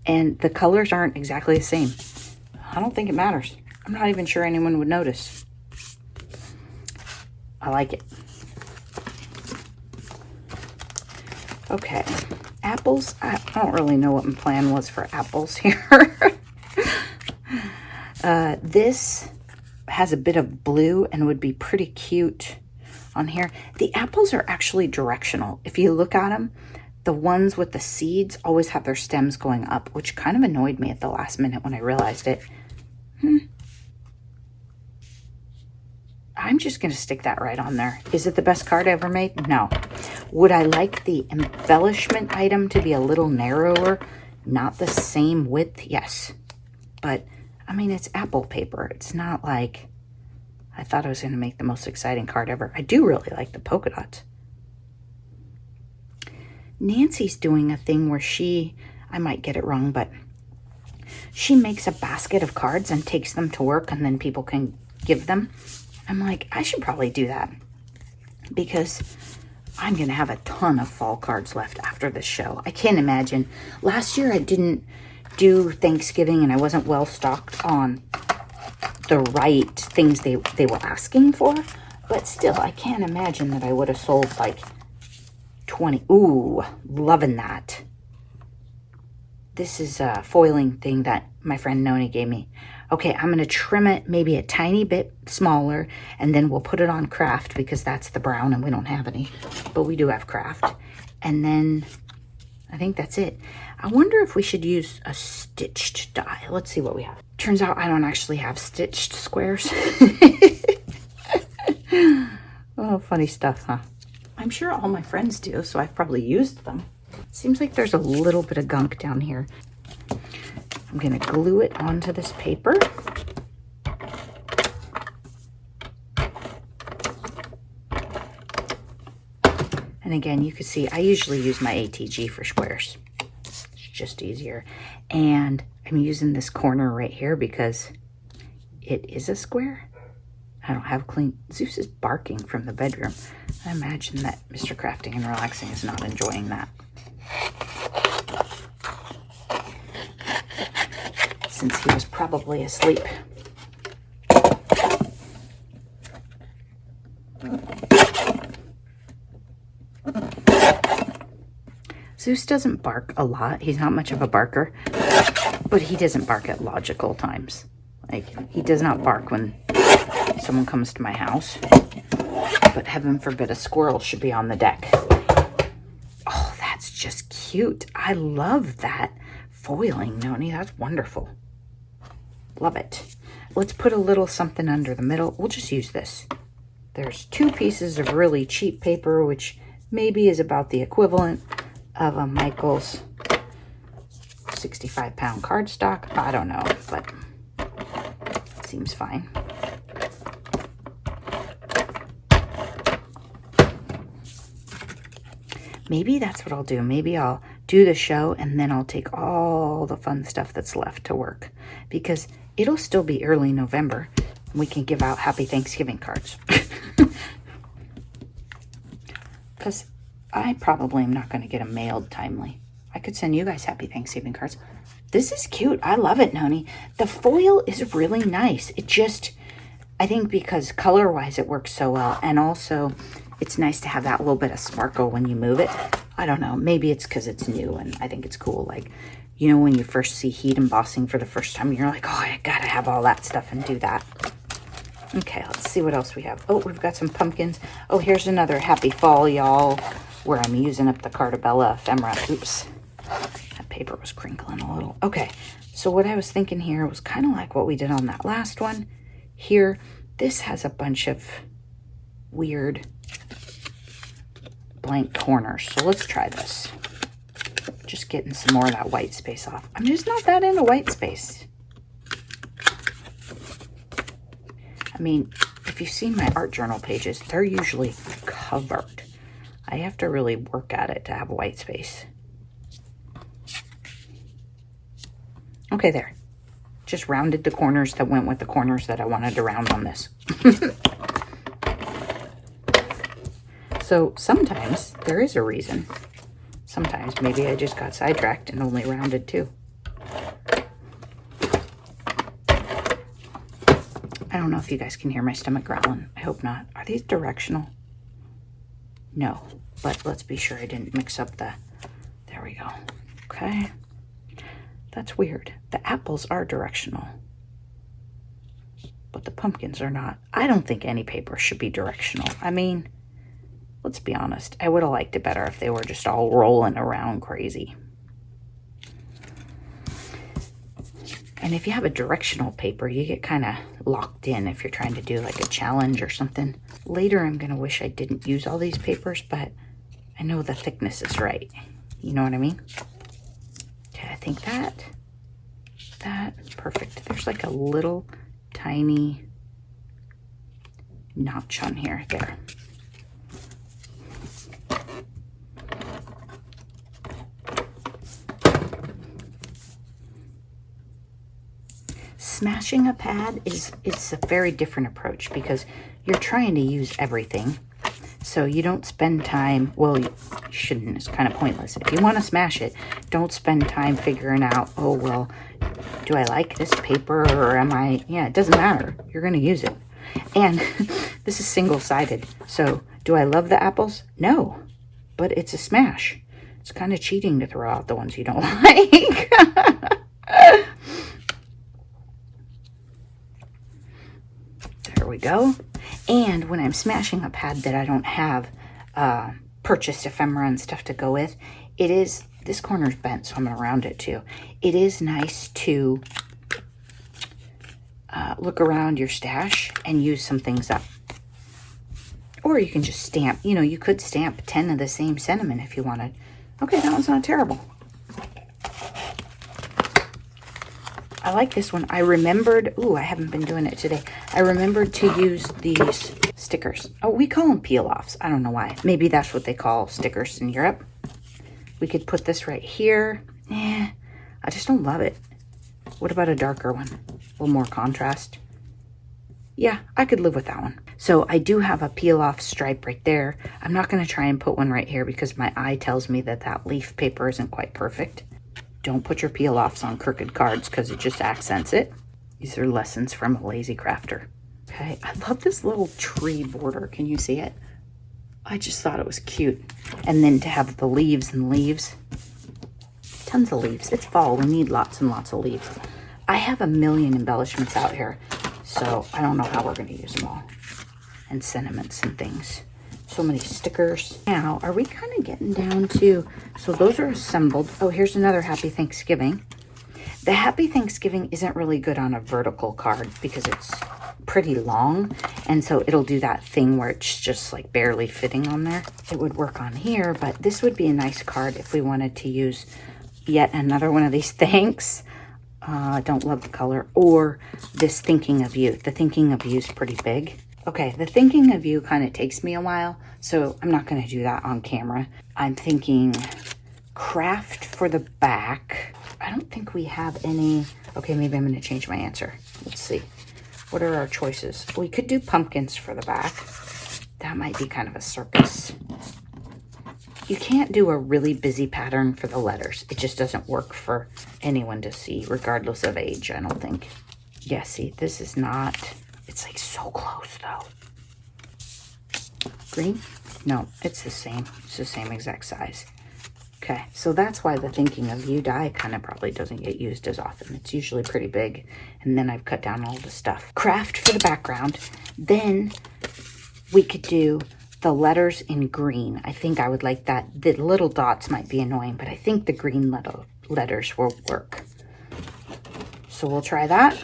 And the colors aren't exactly the same. I don't think it matters. I'm not even sure anyone would notice. I like it. Okay, apples. I don't really know what my plan was for apples here. This has a bit of blue and would be pretty cute on here. The apples are actually directional. If you look at them, the ones with the seeds always have their stems going up, which kind of annoyed me at the last minute when I realized it. I'm just going to stick that right on there. Is it the best card I ever made? No. Would I like the embellishment item to be a little narrower? Not the same width? Yes. But, I mean, it's apple paper. It's not like I thought I was going to make the most exciting card ever. I do really like the polka dots. Nancy's doing a thing where I might get it wrong, but she makes a basket of cards and takes them to work and then people can give them. I'm like, I should probably do that because I'm going to have a ton of fall cards left after this show. I can't imagine. Last year I didn't do Thanksgiving and I wasn't well stocked on the right things they were asking for, but still I can't imagine that I would have sold like 20. Ooh, loving that. This is a foiling thing that my friend Noni gave me. Okay, I'm going to trim it maybe a tiny bit smaller, and then we'll put it on craft because that's the brown and we don't have any, but we do have craft. And then I think that's it. I wonder if we should use a stitched die. Let's see what we have. Turns out I don't actually have stitched squares. Oh, funny stuff, huh? I'm sure all my friends do, so I've probably used them. Seems like there's a little bit of gunk down here. I'm going to glue it onto this paper. And again, you can see I usually use my ATG for squares. It's just easier. And I'm using this corner right here because it is a square. I don't have clean. Zeus is barking from the bedroom. I imagine that Mr. Crafting and Relaxing is not enjoying that. Since he was probably asleep. Zeus doesn't bark a lot. He's not much of a barker, but he doesn't bark at logical times. Like, he does not bark when someone comes to my house, but heaven forbid a squirrel should be on the deck. Oh, that's just cute. I love that foiling, Noni. That's wonderful. Love it. Let's put a little something under the middle. We'll just use this. There's 2 pieces of really cheap paper, which maybe is about the equivalent of a Michaels 65-pound cardstock. I don't know, but it seems fine. Maybe that's what I'll do. Maybe I'll do the show and then I'll take all the fun stuff that's left to work, because it'll still be early November and we can give out Happy Thanksgiving cards. Because I probably am not going to get them mailed timely. I could send you guys Happy Thanksgiving cards. This is cute. I love it, Noni. The foil is really nice. It just, I think because color-wise it works so well, and also it's nice to have that little bit of sparkle when you move it. I don't know. Maybe it's because it's new and I think it's cool. Like, you know, when you first see heat embossing for the first time, you're like, oh, I gotta have all that stuff and do that. Okay, let's see what else we have. Oh, we've got some pumpkins. Oh, here's another happy fall, y'all, where I'm using up the Cartabella ephemera. Oops, that paper was crinkling a little. Okay, so what I was thinking here was kind of like what we did on that last one. Here, this has a bunch of weird blank corners. So let's try this. Just getting some more of that white space off. I'm just not that into white space. I mean, if you've seen my art journal pages, they're usually covered. I have to really work at it to have white space. Okay, there. Just rounded the corners that went with the corners that I wanted to round on this. So sometimes there is a reason. Sometimes maybe I just got sidetracked and only rounded two. I don't know if you guys can hear my stomach growling. I hope not. Are these directional? No, but let's be sure I didn't mix up the, there we go. Okay. That's weird. The apples are directional, but the pumpkins are not. I don't think any paper should be directional. I mean, let's be honest. I would have liked it better if they were just all rolling around crazy. And if you have a directional paper, you get kind of locked in if you're trying to do like a challenge or something. Later, I'm going to wish I didn't use all these papers, but I know the thickness is right. You know what I mean? Okay, I think that's perfect. There's like a little tiny notch on here. There. Smashing a pad is a very different approach because you're trying to use everything. So you don't spend time, well, you shouldn't, it's kind of pointless. If you want to smash it, don't spend time figuring out, oh, well, do I like this paper or am I, yeah, it doesn't matter. You're going to use it. And this is single-sided. So do I love the apples? No, but it's a smash. It's kind of cheating to throw out the ones you don't like. There we go. And when I'm smashing a pad that I don't have purchased ephemera and stuff to go with, it is, this corner's bent, so I'm going to round it too. It is nice to look around your stash and use some things up. Or you can just stamp, you know, you could stamp 10 of the same sentiment if you wanted. Okay, that one's not terrible. I like this one. I remembered, ooh, I haven't been doing it today. I remembered to use these stickers. Oh, we call them peel-offs. I don't know why. Maybe that's what they call stickers in Europe. We could put this right here. Eh, I just don't love it. What about a darker one? A little more contrast. Yeah, I could live with that one. So I do have a peel-off stripe right there. I'm not going to try and put one right here because my eye tells me that that leaf paper isn't quite perfect. Don't put your peel-offs on crooked cards because it just accents it. These are lessons from a lazy crafter. Okay, I love this little tree border. Can you see it? I just thought it was cute. And then to have the leaves and leaves. Tons of leaves. It's fall. We need lots and lots of leaves. I have a million embellishments out here, so I don't know how we're going to use them all. And sentiments and things. So many stickers. Now, are we kind of getting down to, so those are assembled. Oh, here's another Happy Thanksgiving. The Happy Thanksgiving isn't really good on a vertical card because it's pretty long. And so it'll do that thing where it's just like barely fitting on there. It would work on here, but this would be a nice card if we wanted to use yet another one of these thanks. I don't love the color. Or this thinking of you. The thinking of you is pretty big. Okay, the thinking of you kind of takes me a while, so I'm not going to do that on camera. I'm thinking craft for the back. I don't think we have any. Okay, maybe I'm going to change my answer. Let's see. What are our choices? We could do pumpkins for the back. That might be kind of a circus. You can't do a really busy pattern for the letters. It just doesn't work for anyone to see, regardless of age, I don't think. Yeah, see, this is not, it's like so close though. Green? No, it's the same. It's the same exact size. Okay, so that's why the thinking of you die kind of probably doesn't get used as often. It's usually pretty big, and then I've cut down all the stuff. Craft for the background. Then we could do the letters in green. I think I would like that. The little dots might be annoying, but I think the green letters will work. So we'll try that.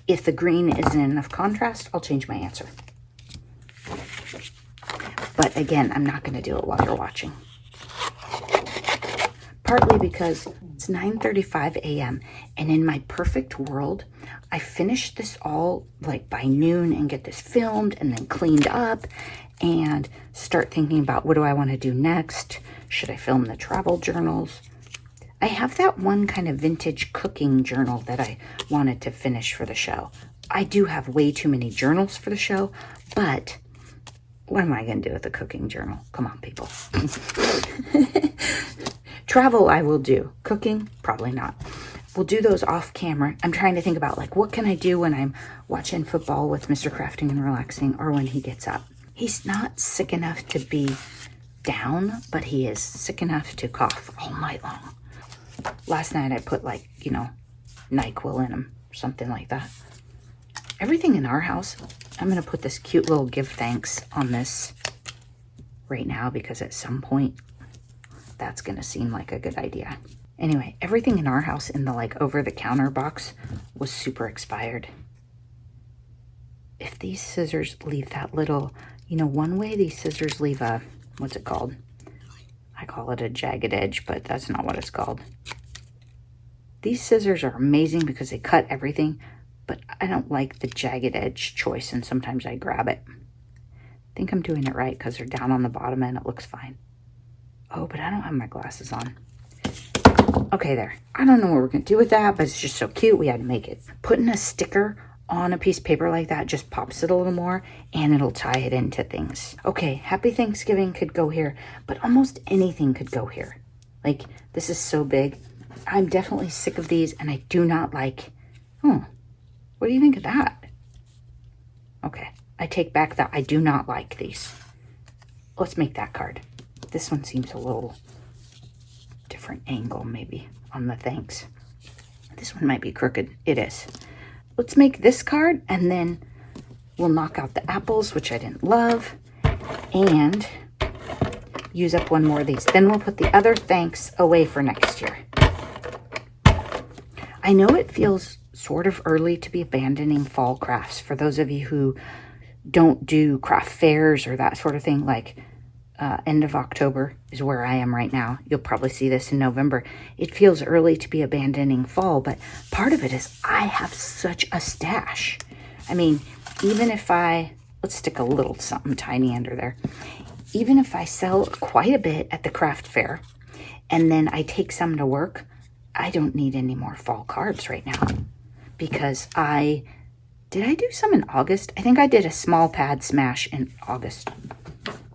If the green isn't enough contrast, I'll change my answer. But again, I'm not going to do it while you're watching. Partly because it's 9:35 a.m. and in my perfect world, I finish this all like by noon and get this filmed and then cleaned up and start thinking about what do I want to do next? Should I film the travel journals? I have that one kind of vintage cooking journal that I wanted to finish for the show. I do have way too many journals for the show, but what am I going to do with a cooking journal? Come on, people. Travel, I will do. Cooking, probably not. We'll do those off camera. I'm trying to think about, like, what can I do when I'm watching football with Mr. Crafting and Relaxing or when he gets up? He's not sick enough to be down, but he is sick enough to cough all night long. Last night I put, like, you know, NyQuil in him, something like that. Everything in our house, I'm going to put this cute little give thanks on this right now because at some point that's going to seem like a good idea. Anyway, everything in our house in the like over-the-counter box was super expired. If these scissors leave that little, you know, one way these scissors leave a, what's it called? I call it a jagged edge, but that's not what it's called. These scissors are amazing because they cut everything, but I don't like the jagged edge choice, and sometimes I grab it. I think I'm doing it right because they're down on the bottom and it looks fine. Oh, but I don't have my glasses on. Okay, there. I don't know what we're going to do with that, but it's just so cute. We had to make it. Putting a sticker on a piece of paper like that just pops it a little more, and it'll tie it into things. Okay, Happy Thanksgiving could go here, but almost anything could go here. Like, this is so big. I'm definitely sick of these, and I do not like... what do you think of that? Okay, I take back that I do not like these. Let's make that card. This one seems a little different angle, maybe, on the thanks. This one might be crooked. It is. Let's make this card, and then we'll knock out the apples, which I didn't love, and use up one more of these. Then we'll put the other thanks away for next year. I know it feels sort of early to be abandoning fall crafts. For those of you who don't do craft fairs or that sort of thing, like end of October is where I am right now. You'll probably see this in November. It feels early to be abandoning fall, but part of it is I have such a stash. I mean, even if let's stick a little something tiny under there. Even if I sell quite a bit at the craft fair and then I take some to work, I don't need any more fall cards right now because did I do some in August? I think I did a small pad smash in August.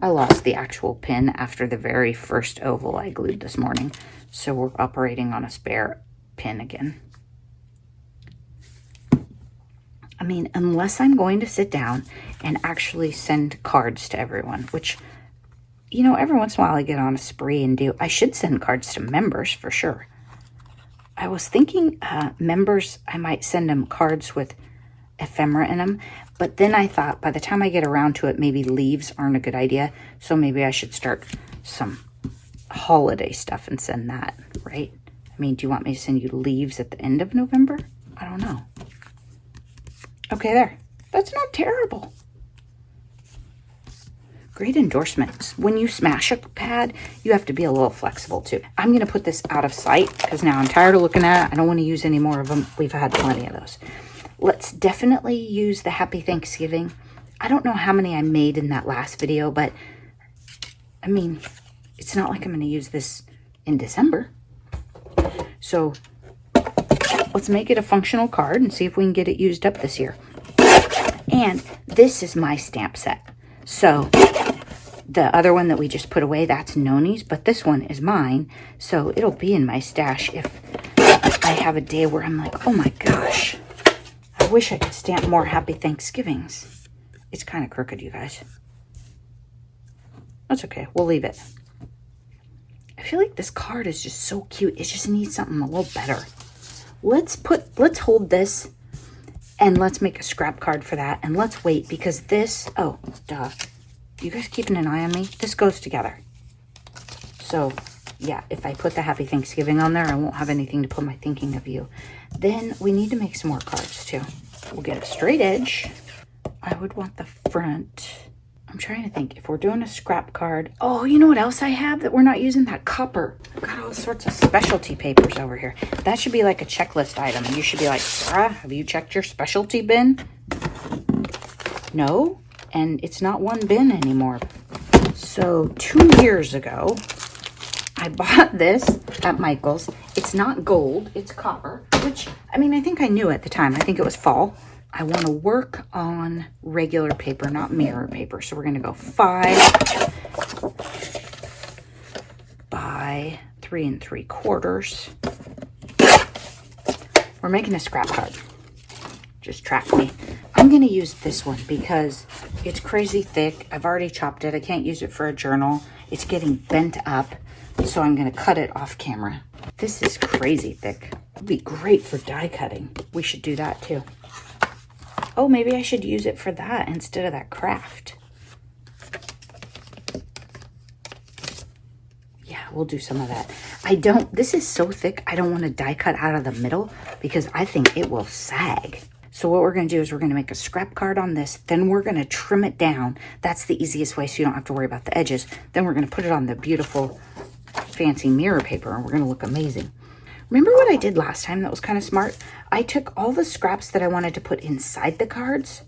I lost the actual pin after the very first oval I glued this morning, so we're operating on a spare pin again. I mean, unless I'm going to sit down and actually send cards to everyone, which, you know, every once in a while I get on a spree and I should send cards to members for sure. I was thinking members, I might send them cards with ephemera in them, but then I thought by the time I get around to it, maybe leaves aren't a good idea, so maybe I should start some holiday stuff and send that, right? I mean, do you want me to send you leaves at the end of November? I don't know. Okay, there. That's not terrible. Great endorsements. When you smash a pad, you have to be a little flexible too. I'm going to put this out of sight because now I'm tired of looking at it. I don't want to use any more of them. We've had plenty of those. Let's definitely use the Happy Thanksgiving. I don't know how many I made in that last video, but I mean, it's not like I'm going to use this in December. So let's make it a functional card and see if we can get it used up this year. And this is my stamp set. So the other one that we just put away, that's Noni's, but this one is mine. So it'll be in my stash if I have a day where I'm like, oh my gosh, I wish I could stamp more Happy Thanksgivings. It's kind of crooked, you guys. That's okay. We'll leave it. I feel like this card is just so cute. It just needs something a little better. Let's hold this and let's make a scrap card for that. And let's wait because this, oh, duh. You guys keeping an eye on me? This goes together. So yeah, if I put the Happy Thanksgiving on there, I won't have anything to put my thinking of you. Then we need to make some more cards too. We'll get a straight edge. I would want the front. I'm trying to think if we're doing a scrap card. Oh, you know what else I have that we're not using? That copper. I've got all sorts of specialty papers over here. That should be like a checklist item. You should be like, Sarah, have you checked your specialty bin? No, and it's not one bin anymore. So 2 years ago, I bought this at Michael's. It's not gold, it's copper, which, I mean, I think I knew at the time. I think it was fall. I want to work on regular paper, not mirror paper. So we're going to go 5 by 3 3/4. We're making a scrap card. Just track me. I'm going to use this one because it's crazy thick. I've already chopped it. I can't use it for a journal. It's getting bent up. So I'm going to cut it off camera. This is crazy thick. It'd be great for die cutting. We should do that too. Oh, maybe I should use it for that instead of that craft. Yeah, we'll do some of that. This is so thick, I don't want to die cut out of the middle because I think it will sag. So what we're going to do is we're going to make a scrap card on this. Then we're going to trim it down. That's the easiest way so you don't have to worry about the edges. Then we're going to put it on the beautiful fancy mirror paper and we're going to look amazing. Remember what I did last time that was kind of smart? I took all the scraps that I wanted to put inside the cards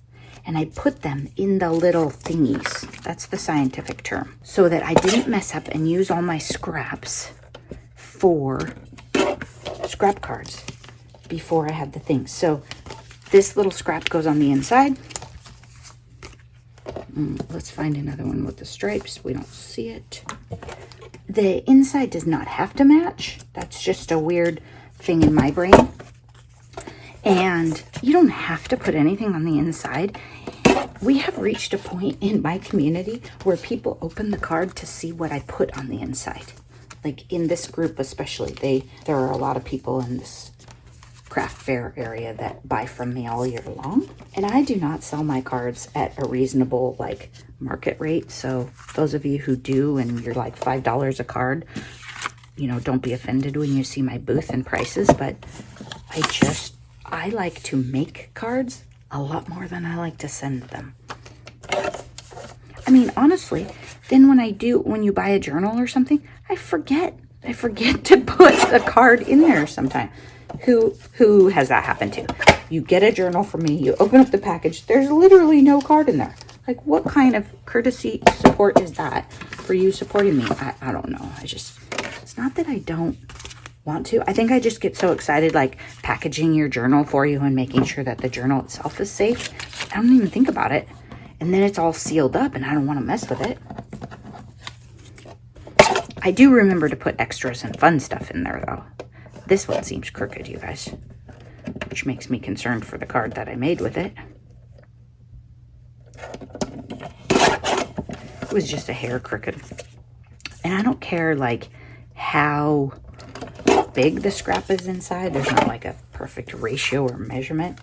and I put them in the little thingies. That's the scientific term. So that I didn't mess up and use all my scraps for scrap cards before I had the things. So this little scrap goes on the inside. Let's find another one with the stripes. We don't see it. The inside does not have to match. That's just a weird thing in my brain. And you don't have to put anything on the inside. We have reached a point in my community where people open the card to see what I put on the inside. Like in this group especially, there are a lot of people in this craft fair area that buy from me all year long. And I do not sell my cards at a reasonable like market rate. So those of you who do and you're like $5 a card, you know, don't be offended when you see my booth and prices, but I like to make cards a lot more than I like to send them. I mean, honestly, then when you buy a journal or something, I forget to put a card in there sometime. Who has that happen to? You get a journal from me, you open up the package, there's literally no card in there. Like, what kind of courtesy support is that for you supporting me? I don't know. It's not that I don't want to. I think I just get so excited, like packaging your journal for you and making sure that the journal itself is safe. I don't even think about it. And then it's all sealed up and I don't want to mess with it. I do remember to put extras and fun stuff in there though. This one seems crooked, you guys, which makes me concerned for the card that I made with it. It was just a hair crooked. And I don't care like how big the scrap is inside. There's not like a perfect ratio or measurement.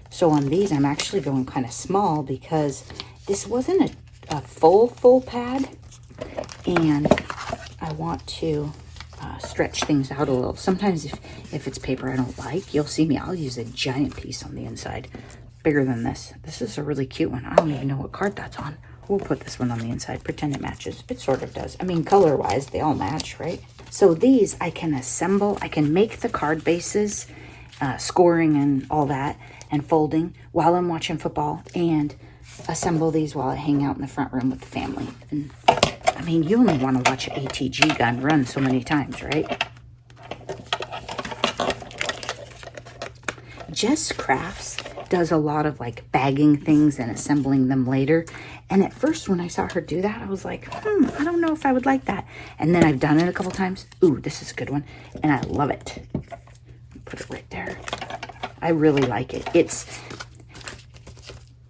So on these, I'm actually going kind of small because this wasn't a full pad. And I want to stretch things out a little. Sometimes if it's paper I don't like, you'll see me, I'll use a giant piece on the inside, bigger than this. This is a really cute one. I don't even know what card that's on. We'll put this one on the inside, pretend it matches. It sort of does. I mean, color-wise, they all match, right? So these I can assemble. I can make the card bases, scoring and all that, and folding while I'm watching football, and assemble these while I hang out in the front room with the family. And I mean, you only want to watch an ATG gun run so many times, right? Jess Crafts does a lot of like bagging things and assembling them later. And at first when I saw her do that, I was like, I don't know if I would like that. And then I've done it a couple times. Ooh, this is a good one. And I love it. Put it right there. I really like it. It's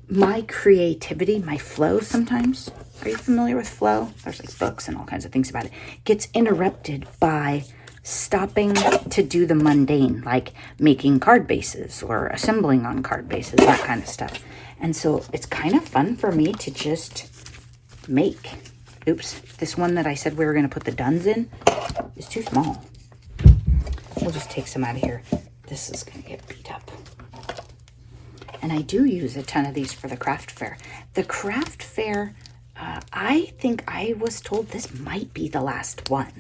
my creativity, my flow sometimes. Are you familiar with flow? There's like books and all kinds of things about it. Gets interrupted by stopping to do the mundane, like making card bases or assembling on card bases, that kind of stuff. And so it's kind of fun for me to just make. Oops, this one that I said we were going to put the duns in is too small. We'll just take some out of here. This is going to get beat up. And I do use a ton of these for the craft fair. The craft fair, I think I was told this might be the last one.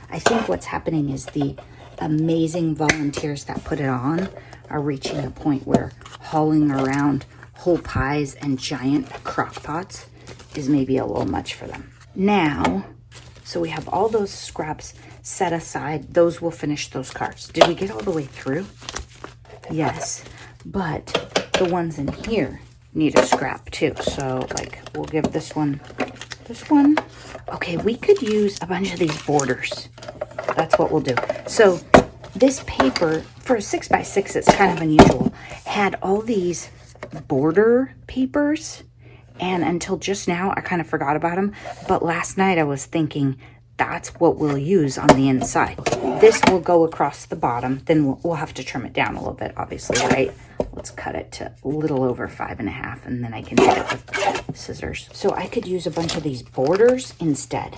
I think what's happening is the amazing volunteers that put it on are reaching a point where hauling around whole pies and giant crock pots is maybe a little much for them. Now, so we have all those scraps set aside. Those will finish those cards. Did we get all the way through? Yes, but the ones in here need a scrap too. So like we'll give this one. Okay, we could use a bunch of these borders. That's what we'll do. So this paper, for a 6x6, it's kind of unusual, had all these border papers. And until just now, I kind of forgot about them. But last night I was thinking that's what we'll use on the inside. This will go across the bottom. Then we'll have to trim it down a little bit, obviously, right? Let's cut it to a little over 5.5, and then I can hit it with scissors. So I could use a bunch of these borders instead,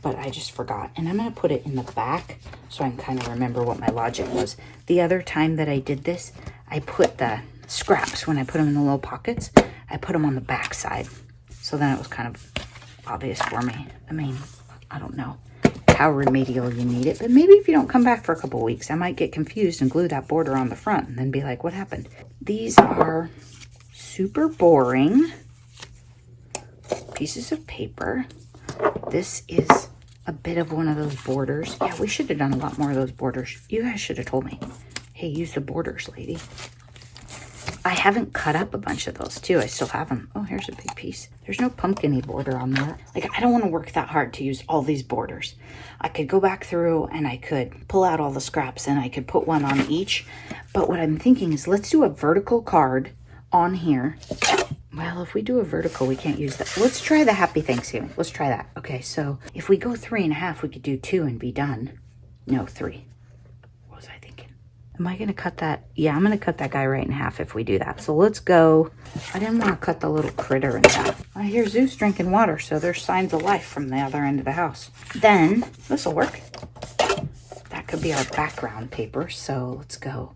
but I just forgot. And I'm going to put it in the back so I can kind of remember what my logic was. The other time that I did this, I put the scraps, when I put them in the little pockets, I put them on the back side. So then it was kind of obvious for me. I mean, I don't know how remedial you need it, but maybe if you don't come back for a couple of weeks, I might get confused and glue that border on the front and then be like, what happened? These are super boring pieces of paper. This is a bit of one of those borders. Yeah, we should have done a lot more of those borders. You guys should have told me, hey, use the borders, lady. I haven't cut up a bunch of those too. I still have them. Oh, here's a big piece. There's no pumpkin-y border on there. Like, I don't want to work that hard to use all these borders. I could go back through and I could pull out all the scraps and I could put one on each. But what I'm thinking is let's do a vertical card on here. Well, if we do a vertical, we can't use that. Let's try the Happy Thanksgiving. Let's try that. Okay, so if we go 3.5, we could do 2 and be done. No, 3. What was I thinking? Am I going to cut that? Yeah, I'm going to cut that guy right in half if we do that. So let's go. I didn't want to cut the little critter in half. I hear Zeus drinking water, so there's signs of life from the other end of the house. Then, this will work. That could be our background paper. So let's go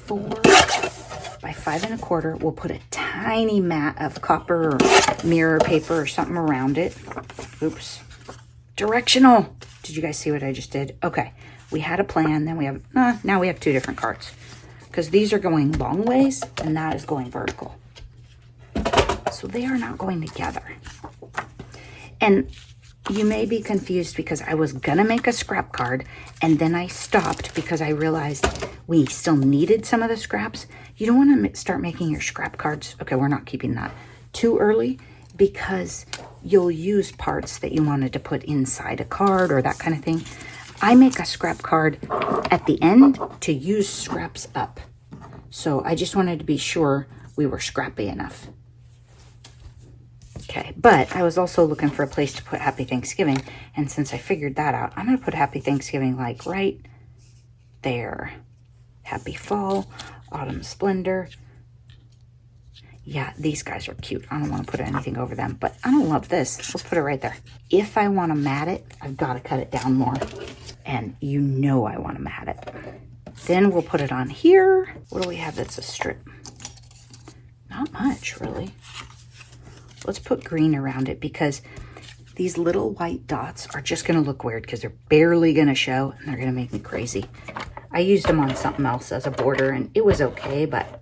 4 by 5.25. We'll put a tiny mat of copper or mirror paper or something around it. Oops. Directional. Did you guys see what I just did? Okay. We had a plan, then we have, now we have 2 different cards. Because these are going long ways, and that is going vertical. So they are not going together. And you may be confused because I was going to make a scrap card, and then I stopped because I realized we still needed some of the scraps. You don't want to start making your scrap cards. Okay, we're not keeping that too early because you'll use parts that you wanted to put inside a card or that kind of thing. I make a scrap card at the end to use scraps up. So I just wanted to be sure we were scrappy enough. Okay, but I was also looking for a place to put Happy Thanksgiving. And since I figured that out, I'm going to put Happy Thanksgiving like right there. Happy Fall, Autumn Splendor. Yeah, these guys are cute. I don't want to put anything over them, but I don't love this. Let's put it right there. If I want to mat it, I've got to cut it down more. And you know I want to mat it. Then we'll put it on here. What do we have that's a strip? Not much, really. Let's put green around it because these little white dots are just going to look weird because they're barely going to show and they're going to make me crazy. I used them on something else as a border and it was okay, but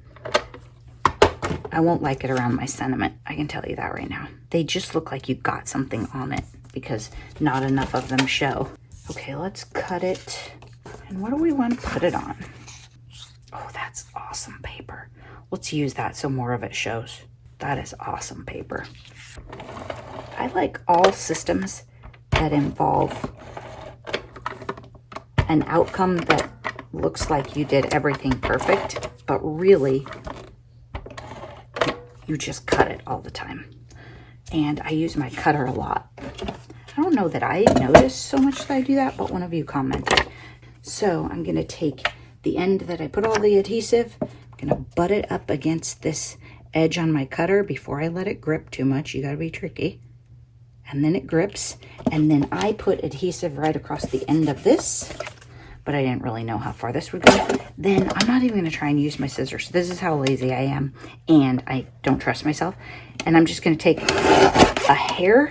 I won't like it around my sentiment. I can tell you that right now. They just look like you got something on it because not enough of them show. Okay, let's cut it. And what do we want to put it on? Oh, that's awesome paper. Let's use that so more of it shows. That is awesome paper. I like all systems that involve an outcome that looks like you did everything perfect, but really you just cut it all the time. And I use my cutter a lot. I don't know that I noticed so much that I do that, but one of you commented. So I'm going to take the end that I put all the adhesive, I'm going to butt it up against this edge on my cutter before I let it grip too much. You got to be tricky. And then it grips. And then I put adhesive right across the end of this, but I didn't really know how far this would go. Then I'm not even going to try and use my scissors. This is how lazy I am, and I don't trust myself. And I'm just going to take a hair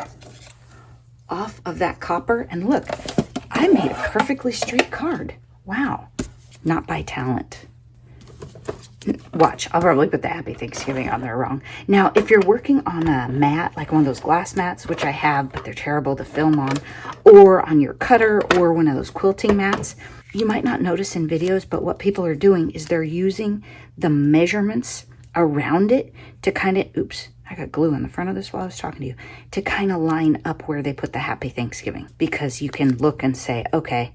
off of that copper, and look, I made a perfectly straight card. Wow. Not by talent. Watch, I'll probably put the Happy Thanksgiving on there wrong. Now, if you're working on a mat, like one of those glass mats, which I have, but they're terrible to film on, or on your cutter, or one of those quilting mats, you might not notice in videos, but what people are doing is they're using the measurements around it to kind of, oops, I got glue in the front of this while I was talking to you, to kind of line up where they put the Happy Thanksgiving, because you can look and say, okay,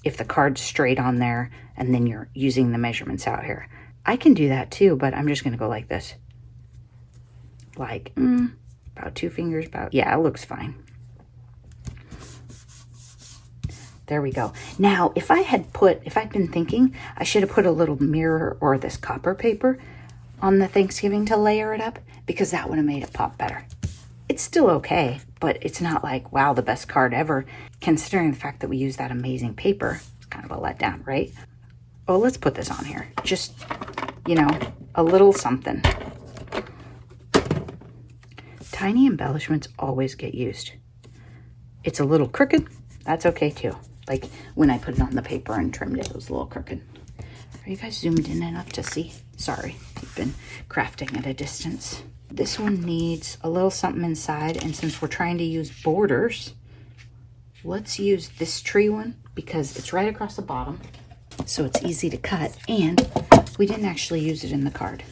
if the card's straight on there, and then you're using the measurements out here. I can do that too, but I'm just going to go like this. Like, about 2 fingers, yeah, it looks fine. There we go. Now, if I'd been thinking, I should have put a little mirror or this copper paper on the Thanksgiving to layer it up, because that would have made it pop better. It's still okay, but it's not like, wow, the best card ever, considering the fact that we use that amazing paper. It's kind of a letdown, right? Oh, let's put this on here. Just, you know, a little something. Tiny embellishments always get used. It's a little crooked. That's okay too. Like when I put it on the paper and trimmed it, it was a little crooked. Are you guys zoomed in enough to see? Sorry, I've been crafting at a distance. This one needs a little something inside, and since we're trying to use borders, let's use this tree one because it's right across the bottom, so it's easy to cut, and we didn't actually use it in the card.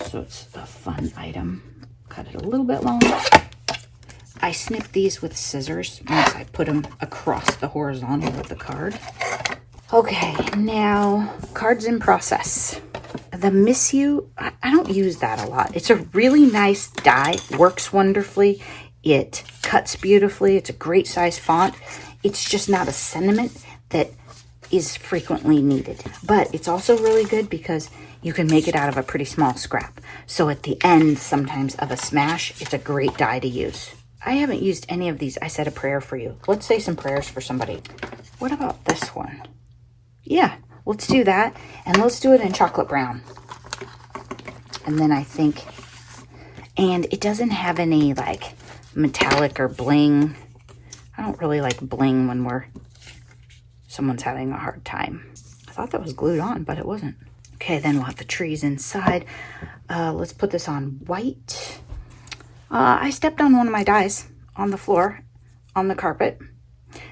So it's a fun item. Cut it a little bit long. I snipped these with scissors once I put them across the horizontal of the card. Okay, now cards in process. The Miss You, I don't use that a lot. It's a really nice die, works wonderfully. It cuts beautifully. It's a great size font. It's just not a sentiment that is frequently needed. But it's also really good because you can make it out of a pretty small scrap. So at the end, sometimes of a smash, it's a great die to use. I haven't used any of these. I said a prayer for you. Let's say some prayers for somebody. What about this one? Yeah, let's do that. And let's do it in chocolate brown. And then I think, and it doesn't have any like metallic or bling. I don't really like bling when someone's having a hard time. I thought that was glued on, but it wasn't. Okay, then we'll have the trees inside. Let's put this on white. I stepped on one of my dies on the floor, on the carpet.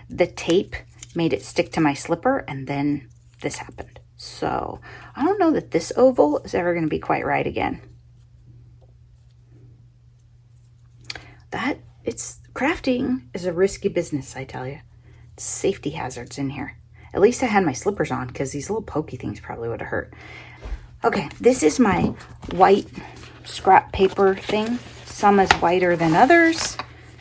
The tape made it stick to my slipper, and then this happened. So I don't know that this oval is ever going to be quite right again. Crafting is a risky business, I tell you. Safety hazards in here. At least I had my slippers on because these little pokey things probably would have hurt. Okay, this is my white scrap paper thing. Some is whiter than others.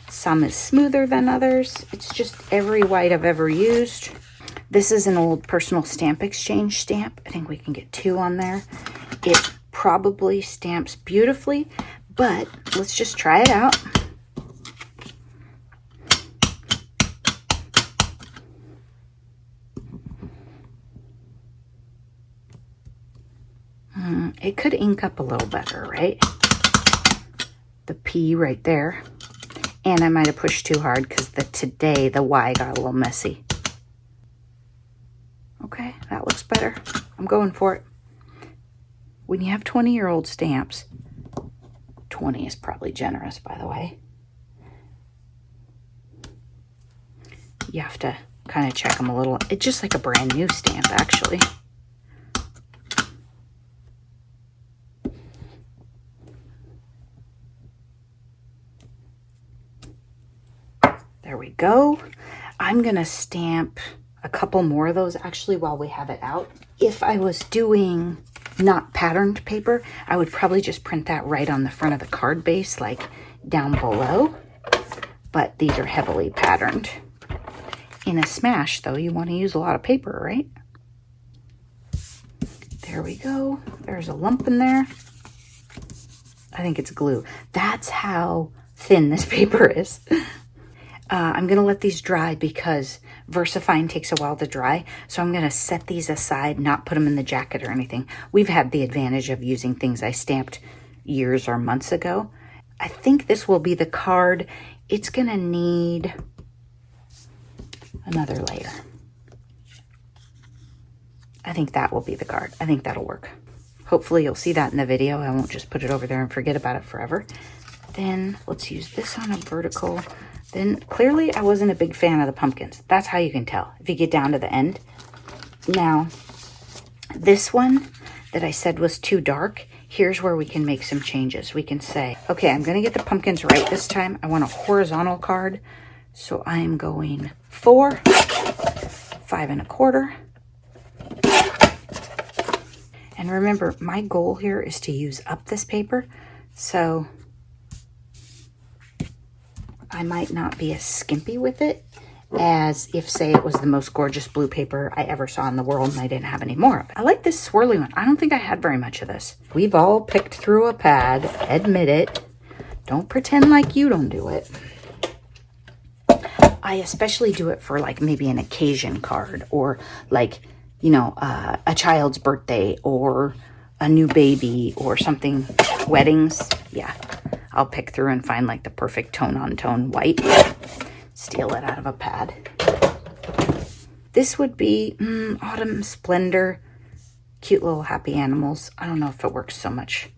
Some is smoother than others. It's just every white I've ever used. This is an old personal stamp exchange stamp. I think we can get 2 on there. It probably stamps beautifully, but let's just try it out. It could ink up a little better, right? the P right there. And I might have pushed too hard because the Y got a little messy. Okay, that looks better. I'm going for it. When you have 20-year-old stamps, 20 is probably generous, by the way. You have to kind of check them a little. It's just like a brand new stamp, actually. There we go. I'm gonna stamp a couple more of those actually while we have it out. If I was doing not patterned paper, I would probably just print that right on the front of the card base, like down below. But these are heavily patterned. In a smash, though, you want to use a lot of paper, right? There we go. There's a lump in there. I think it's glue. That's how thin this paper is. I'm going to let these dry because VersaFine takes a while to dry. So I'm going to set these aside, not put them in the jacket or anything. We've had the advantage of using things I stamped years or months ago. I think this will be the card. It's going to need another layer. I think that will be the card. I think that'll work. Hopefully you'll see that in the video. I won't just put it over there and forget about it forever. Then let's use this on a vertical. Then clearly I wasn't a big fan of the pumpkins. That's how you can tell if you get down to the end. Now, this one that I said was too dark, here's where we can make some changes. We can say, okay, I'm going to get the pumpkins right this time. I want a horizontal card. So I am going 4, 5 1/4. And remember, my goal here is to use up this paper. So I might not be as skimpy with it as if, say, it was the most gorgeous blue paper I ever saw in the world and I didn't have any more of it. I like this swirly one. I don't think I had very much of this. We've all picked through a pad. Admit it. Don't pretend like you don't do it. I especially do it for like maybe an occasion card or like, you know, a child's birthday or a new baby or something, weddings. Yeah, I'll pick through and find like the perfect tone-on-tone white. Steal it out of a pad. This would be Autumn Splendor, cute little happy animals. I don't know if it works so much.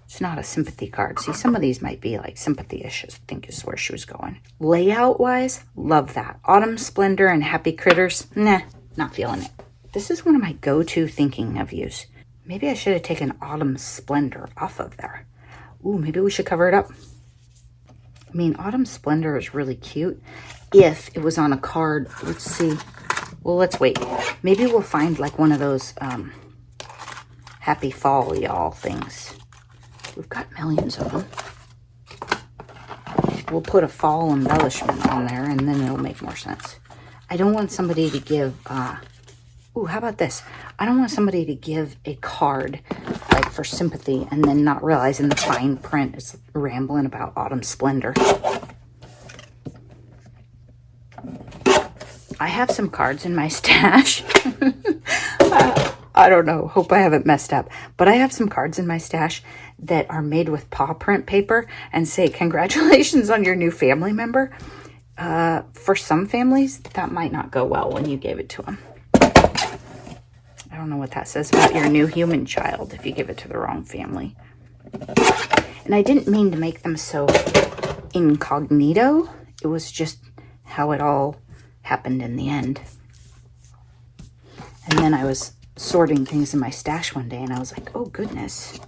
It's not a sympathy card. See, some of these might be like sympathy-ish, I think is where she was going. Layout-wise, love that. Autumn Splendor and Happy Critters, nah, not feeling it. This is one of my go-to thinking of use. Maybe I should have taken Autumn Splendor off of there. Ooh, maybe we should cover it up. I mean, Autumn Splendor is really cute. If it was on a card, let's see. Well, let's wait. Maybe we'll find like one of those Happy Fall, y'all things. We've got millions of them. We'll put a fall embellishment on there and then it'll make more sense. I don't want somebody to give, ooh, how about this? I don't want somebody to give a card like for sympathy and then not realize in the fine print it's rambling about Autumn Splendor. I have some cards in my stash. I don't know. Hope I haven't messed up. But I have some cards in my stash that are made with paw print paper and say, congratulations on your new family member. For some families, that might not go well when you gave it to them. I don't know what that says about your new human child if you give it to the wrong family. And I didn't mean to make them so incognito. It was just how it all happened in the end. And then I was sorting things in my stash one day and I was like, oh goodness.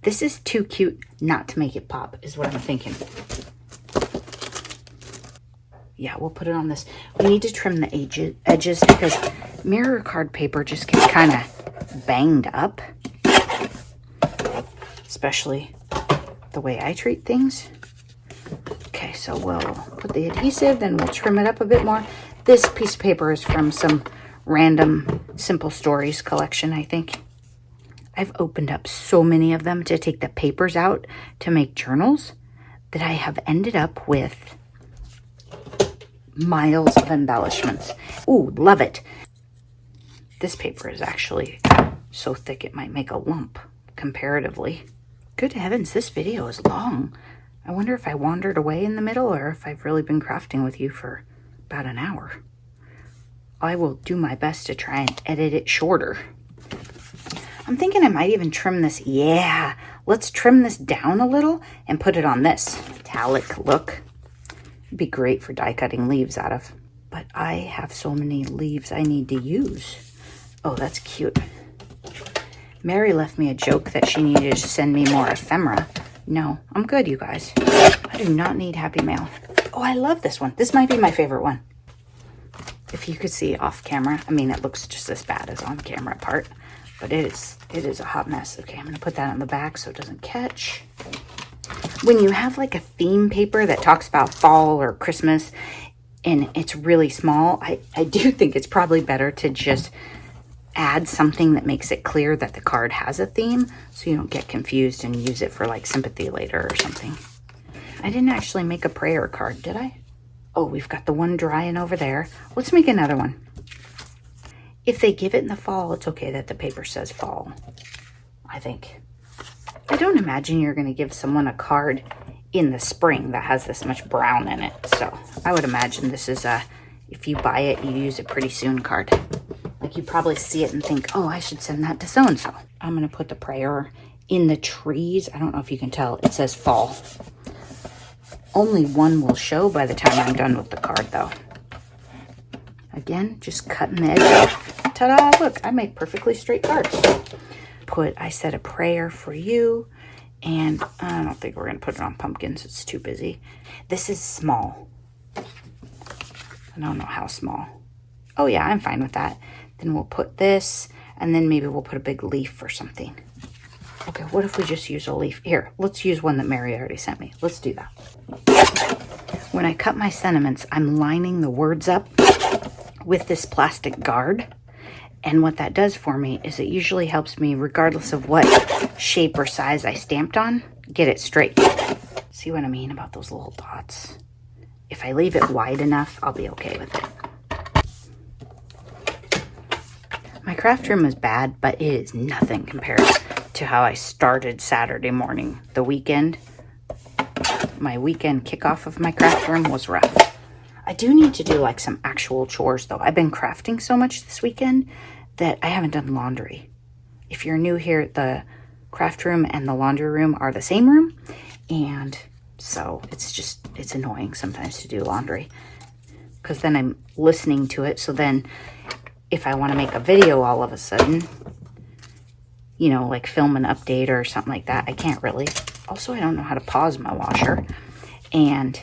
This is too cute not to make it pop is what I'm thinking. Yeah, we'll put it on this. We need to trim the edges because mirror card paper just gets kind of banged up. Especially the way I treat things. Okay, so we'll put the adhesive, then we'll trim it up a bit more. This piece of paper is from some random Simple Stories collection, I think. I've opened up so many of them to take the papers out to make journals that I have ended up with miles of embellishments. Ooh, love it. This paper is actually so thick it might make a lump. comparatively. Good heavens, this video is long. I wonder if I wandered away in the middle or if I've really been crafting with you for about an hour. I will do my best to try and edit it shorter. I'm thinking I might even trim this. Yeah, let's trim this down a little and put it on this metallic look. It'd be great for die cutting leaves out of. But I have so many leaves I need to use. Oh, that's cute. Mary left me a joke that she needed to send me more ephemera. No, I'm good, you guys. I do not need happy mail. Oh, I love this one. This might be my favorite one. If you could see off camera, I mean, it looks just as bad as on camera part, but it is a hot mess. Okay, I'm gonna put that on the back so it doesn't catch. When you have like a theme paper that talks about fall or Christmas and it's really small, I do think it's probably better to just add something that makes it clear that the card has a theme so you don't get confused and use it for like sympathy later or something. I didn't actually make a prayer card, did I? Oh, we've got the one drying over there. Let's make another one. If they give it in the fall, it's okay that the paper says fall, I think. I don't imagine you're going to give someone a card in the spring that has this much brown in it. So I would imagine this is a, if you buy it, you use it pretty soon card. Like you probably see it and think, oh, I should send that to so-and-so. I'm going to put the prayer in the trees. I don't know if you can tell. It says fall. Only one will show by the time I'm done with the card, though. Again, just cutting the edge off. Ta-da! Look, I make perfectly straight cards. I said a prayer for you. And I don't think we're going to put it on pumpkins. It's too busy. This is small. I don't know how small. Oh, yeah, I'm fine with that. Then we'll put this, and then maybe we'll put a big leaf or something. Okay, what if we just use a leaf? Here, let's use one that Mary already sent me. Let's do that. When I cut my sentiments, I'm lining the words up with this plastic guard. And what that does for me is it usually helps me, regardless of what shape or size I stamped on, get it straight. See what I mean about those little dots? If I leave it wide enough, I'll be okay with it. My craft room is bad, but it is nothing compared to how I started Saturday morning. The weekend, my weekend kickoff of my craft room was rough. I do need to do like some actual chores though. I've been crafting so much this weekend that I haven't done laundry. If you're new here, the craft room and the laundry room are the same room. And so it's annoying sometimes to do laundry because then I'm listening to it. So then if I want to make a video all of a sudden, you know, like film an update or something like that, I can't really. Also, I don't know how to pause my washer. And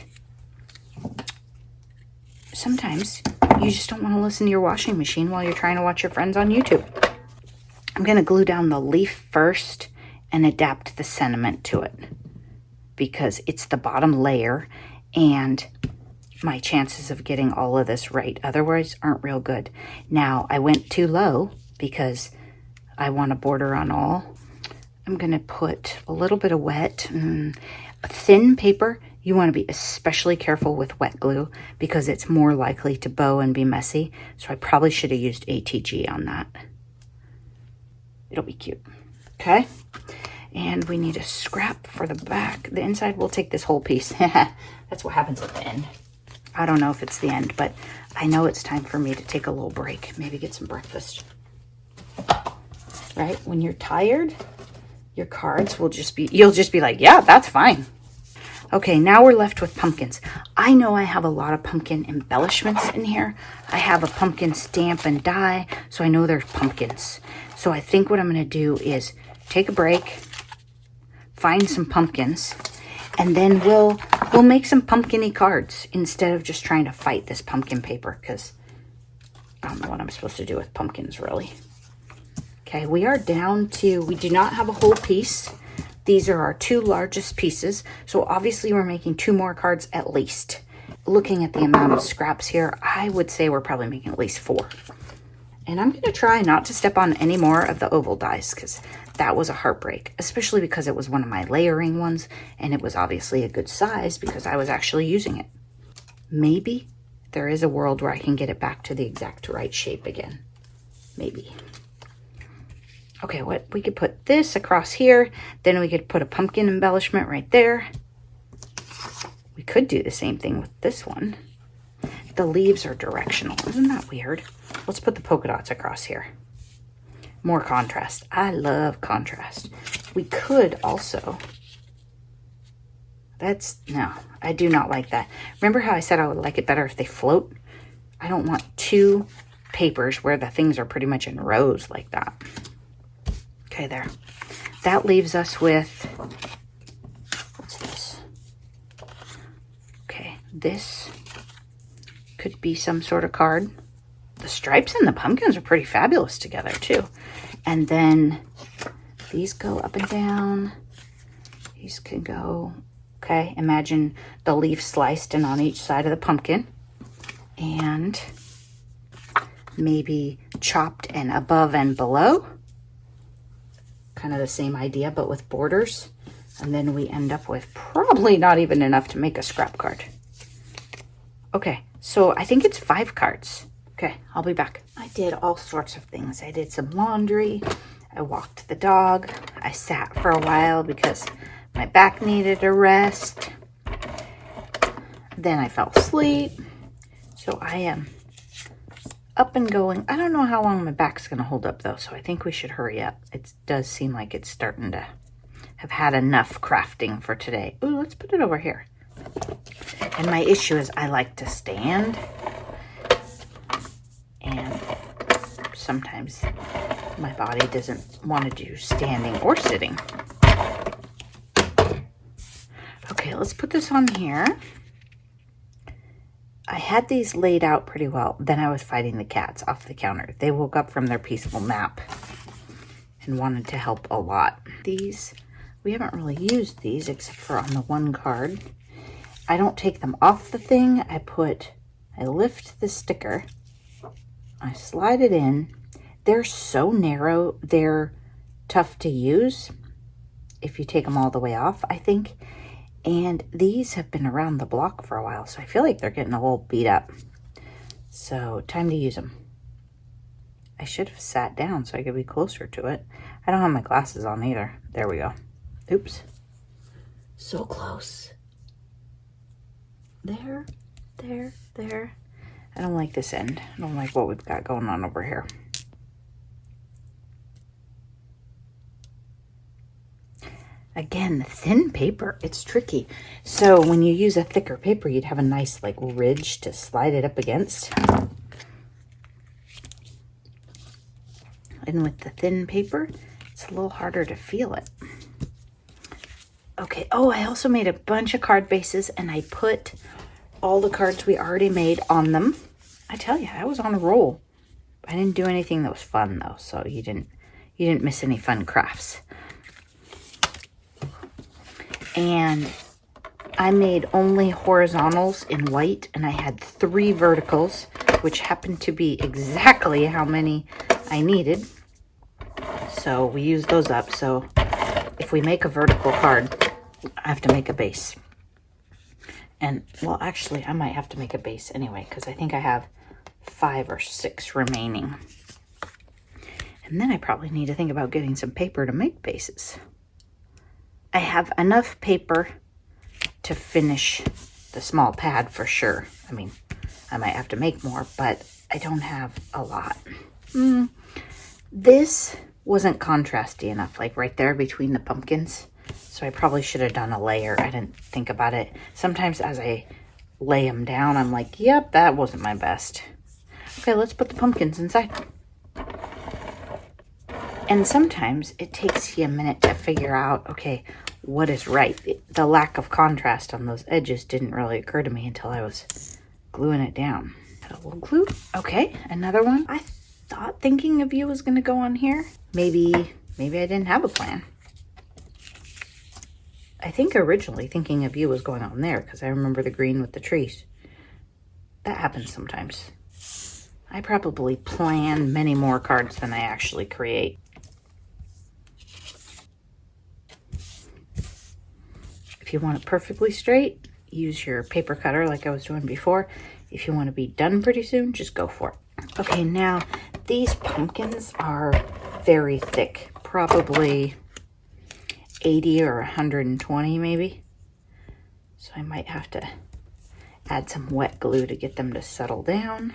sometimes you just don't want to listen to your washing machine while you're trying to watch your friends on YouTube. I'm going to glue down the leaf first and adapt the sentiment to it because it's the bottom layer and my chances of getting all of this right otherwise aren't real good. Now, I went too low because I want a border on all. I'm going to put a little bit of wet, thin paper. You want to be especially careful with wet glue because it's more likely to bow and be messy. So I probably should have used ATG on that. It'll be cute. Okay. And we need a scrap for the back. The inside, we'll take this whole piece. That's what happens at the end. I don't know if it's the end, but I know it's time for me to take a little break. Maybe get some breakfast. Right? When you're tired, your cards will you'll just be like, yeah, that's fine. Okay, now we're left with pumpkins. I know I have a lot of pumpkin embellishments in here. I have a pumpkin stamp and die, so I know there's pumpkins. So I think what I'm going to do is take a break, find some pumpkins, and then we'll make some pumpkin-y cards instead of just trying to fight this pumpkin paper because I don't know what I'm supposed to do with pumpkins, really. Okay, we are down to, we do not have a whole piece. These are our two largest pieces. So obviously we're making 2 more cards at least. Looking at the amount of scraps here, I would say we're probably making at least 4. And I'm going to try not to step on any more of the oval dies because that was a heartbreak, especially because it was one of my layering ones and it was obviously a good size because I was actually using it. Maybe there is a world where I can get it back to the exact right shape again. Maybe. Okay, what we could put this across here. Then we could put a pumpkin embellishment right there. We could do the same thing with this one. The leaves are directional. Isn't that weird? Let's put the polka dots across here. More contrast. I love contrast. We could also... No, I do not like that. Remember how I said I would like it better if they float? I don't want two papers where the things are pretty much in rows like that. Okay, there. That leaves us with... What's this? Okay, this could be some sort of card. The stripes and the pumpkins are pretty fabulous together too. And then these go up and down. These can go, okay, imagine the leaf sliced and on each side of the pumpkin. And maybe chopped and above and below. Kind of the same idea, but with borders. And then we end up with probably not even enough to make a scrap card. Okay, so I think it's 5 cards. Okay, I'll be back. I did all sorts of things. I did some laundry. I walked the dog. I sat for a while because my back needed a rest. Then I fell asleep. So I am up and going. I don't know how long my back's going to hold up though, so I think we should hurry up. It does seem like it's starting to have had enough crafting for today. Ooh, let's put it over here. And my issue is I like to stand. And sometimes my body doesn't want to do standing or sitting. Okay, let's put this on here. I had these laid out pretty well. Then I was fighting the cats off the counter. They woke up from their peaceful nap and wanted to help a lot. These, we haven't really used these except for on the one card. I don't take them off the thing. I lift the sticker. I slide it in. They're so narrow. They're tough to use if you take them all the way off, I think. And these have been around the block for a while, so I feel like they're getting a little beat up. So, time to use them. I should have sat down so I could be closer to it. I don't have my glasses on either. There we go. Oops. So close. There, there, there. I don't like this end. I don't like what we've got going on over here. Again, thin paper, it's tricky. So when you use a thicker paper, you'd have a nice like ridge to slide it up against. And with the thin paper, it's a little harder to feel it. Okay, oh, I also made a bunch of card bases and I put all the cards we already made on them. I tell you, I was on a roll. I didn't do anything that was fun though, so you didn't miss any fun crafts. And I made only horizontals in white, and I had 3 verticals, which happened to be exactly how many I needed. So we used those up. So if we make a vertical card, I have to make a base. And, well, actually, I might have to make a base anyway, because I think I have 5 or 6 remaining. And then I probably need to think about getting some paper to make bases. I have enough paper to finish the small pad for sure. I mean, I might have to make more, but I don't have a lot. This wasn't contrasty enough, like right there between the pumpkins. So I probably should have done a layer. I didn't think about it. Sometimes as I lay them down, I'm like, yep, that wasn't my best. Okay, let's put the pumpkins inside. And sometimes it takes you a minute to figure out, okay, what is right. The lack of contrast on those edges didn't really occur to me until I was gluing it down. A little glue. Okay, another one. I thought Thinking of You was going to go on here. Maybe I didn't have a plan. I think originally Thinking of You was going on there because I remember the green with the trees. That happens sometimes. I probably plan many more cards than I actually create. If you want it perfectly straight, use your paper cutter like I was doing before. If you want to be done pretty soon, just go for it. Okay, now these pumpkins are very thick, probably 80 or 120 maybe. So I might have to add some wet glue to get them to settle down.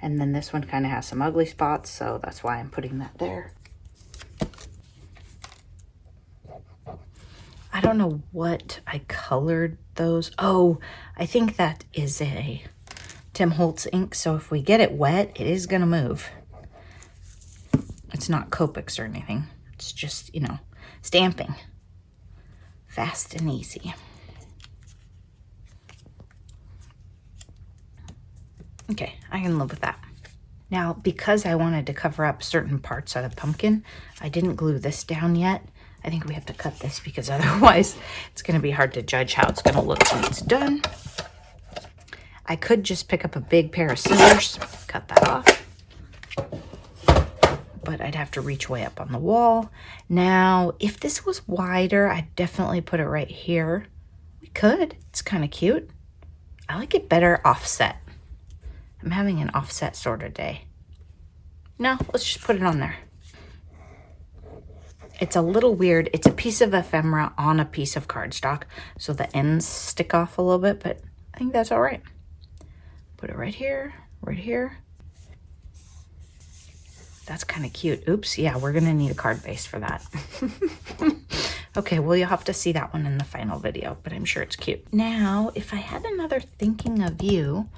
And then this one kind of has some ugly spots, so that's why I'm putting that there. I don't know what I colored those. Oh, I think that is a Tim Holtz ink, so if we get it wet, it is gonna move. It's not Copics or anything. It's just, you know, stamping. Fast and easy. Okay, I can live with that. Now, because I wanted to cover up certain parts of the pumpkin, I didn't glue this down yet. I think we have to cut this because otherwise it's going to be hard to judge how it's going to look when it's done. I could just pick up a big pair of scissors, cut that off, but I'd have to reach way up on the wall. Now, if this was wider, I'd definitely put it right here. We could. It's kind of cute. I like it better offset. I'm having an offset sort of day. No, let's just put it on there. It's a little weird. It's a piece of ephemera on a piece of cardstock, so the ends stick off a little bit, but I think that's all right. Put it right here, right here. That's kind of cute. Oops, yeah, we're gonna need a card base for that. Okay, well, you'll have to see that one in the final video, but I'm sure it's cute. Now, if I had another thinking of you,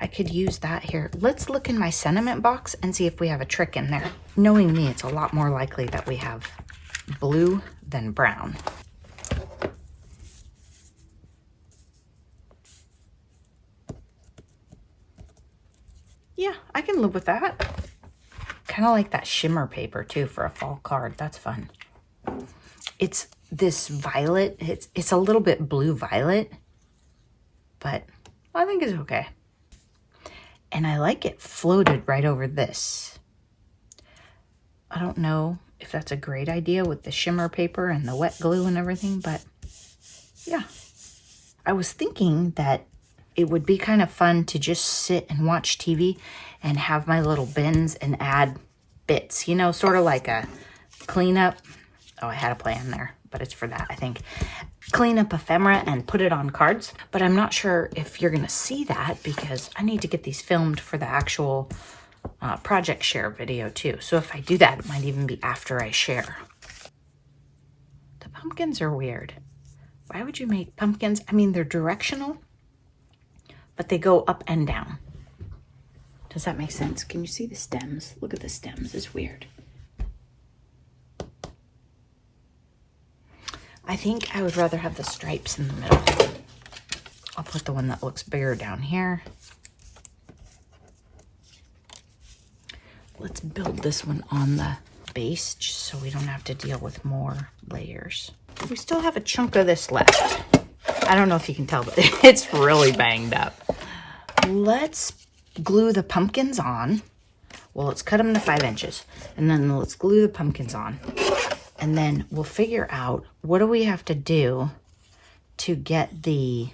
I could use that here. Let's look in my sentiment box and see if we have a trick in there. Knowing me, it's a lot more likely that we have blue than brown. Yeah, I can live with that. Kind of like that shimmer paper too for a fall card. That's fun. It's this violet. It's a little bit blue violet, but I think it's okay. And I like it floated right over this. I don't know if that's a great idea with the shimmer paper and the wet glue and everything, but yeah. I was thinking that it would be kind of fun to just sit and watch TV and have my little bins and add bits, you know, sort of like a cleanup. Oh, I had a plan there, but it's for that, I think. Clean up ephemera and put it on cards, but I'm not sure if you're gonna see that because I need to get these filmed for the actual project share video too. So if I do that, it might even be after I share. The pumpkins are weird. Why would you make pumpkins? I mean, they're directional, but they go up and down. Does that make sense? Can you see the stems? Look at the stems, it's weird. I think I would rather have the stripes in the middle. I'll put the one that looks bigger down here. Let's build this one on the base just so we don't have to deal with more layers. We still have a chunk of this left. I don't know if you can tell, but it's really banged up. Let's glue the pumpkins on. Well, let's cut them to 5 inches. And then let's glue the pumpkins on. And then we'll figure out what do we have to do to get the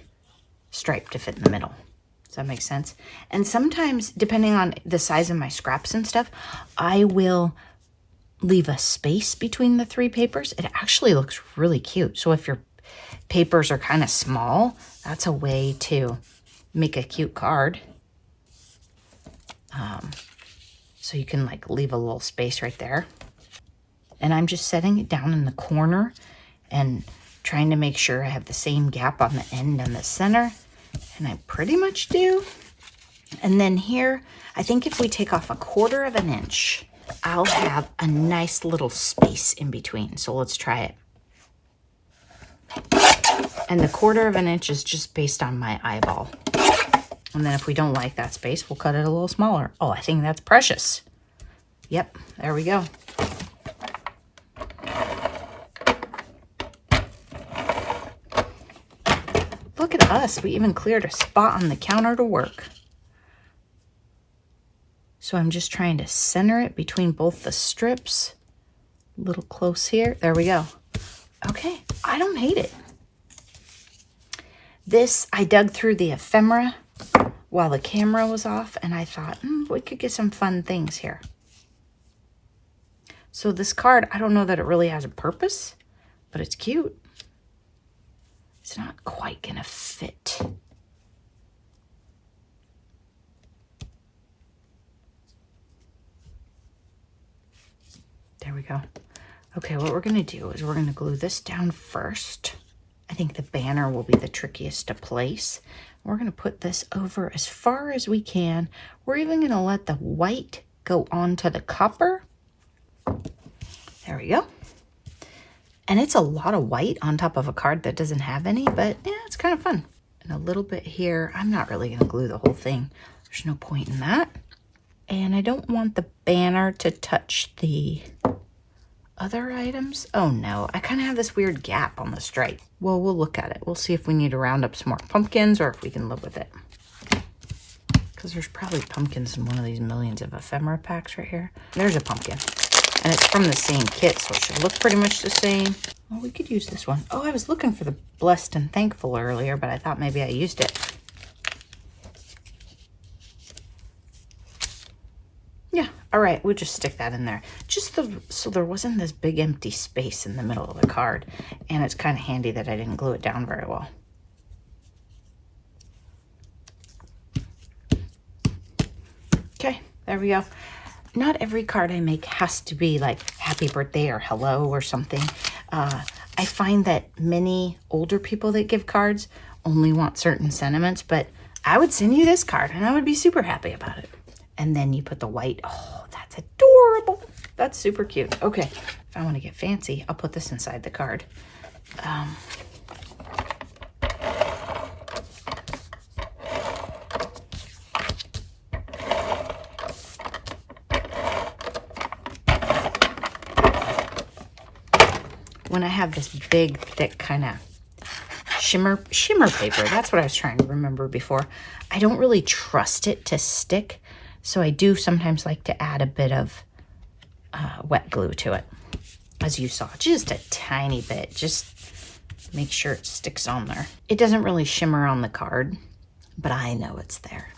stripe to fit in the middle. Does that make sense? And sometimes, depending on the size of my scraps and stuff, I will leave a space between the 3 papers. It actually looks really cute. So if your papers are kind of small, that's a way to make a cute card. So you can like leave a little space right there. And I'm just setting it down in the corner and trying to make sure I have the same gap on the end and the center. And I pretty much do. And then here, I think if we take off 1/4 of an inch, I'll have a nice little space in between. So let's try it. And the 1/4 of an inch is just based on my eyeball. And then if we don't like that space, we'll cut it a little smaller. Oh, I think that's precious. Yep, there we go. Look at us, we even cleared a spot on the counter to work. So I'm just trying to center it between both the strips. A little close here, there we go. Okay, I don't hate it. This, I dug through the ephemera while the camera was off and I thought, we could get some fun things here. So this card, I don't know that it really has a purpose, but it's cute. It's not quite gonna fit. There we go. Okay, what we're gonna do is we're gonna glue this down first. I think the banner will be the trickiest to place. We're gonna put this over as far as we can. We're even gonna let the white go onto the copper. There we go. And it's a lot of white on top of a card that doesn't have any, but yeah, it's kind of fun. And a little bit here. I'm not really gonna glue the whole thing. There's no point in that. And I don't want the banner to touch the other items. Oh no, I kind of have this weird gap on the stripe. Well, we'll look at it. We'll see if we need to round up some more pumpkins or if we can live with it. Because there's probably pumpkins in one of these millions of ephemera packs right here. There's a pumpkin. And it's from the same kit, so it should look pretty much the same. Well, we could use this one. Oh, I was looking for the Blessed and Thankful earlier, but I thought maybe I used it. Yeah, all right, we'll just stick that in there. So there wasn't this big empty space in the middle of the card, and it's kind of handy that I didn't glue it down very well. Okay, there we go. Not every card I make has to be like happy birthday or hello or something. I find that many older people that give cards only want certain sentiments, but I would send you this card and I would be super happy about it. And then you put the white. Oh, that's adorable. That's super cute. Okay, if I want to get fancy, I'll put this inside the card. When I have this big, thick kind of shimmer paper, that's what I was trying to remember before, I don't really trust it to stick, so I do sometimes like to add a bit of wet glue to it, as you saw, just a tiny bit, just make sure it sticks on there. It doesn't really shimmer on the card, but I know it's there.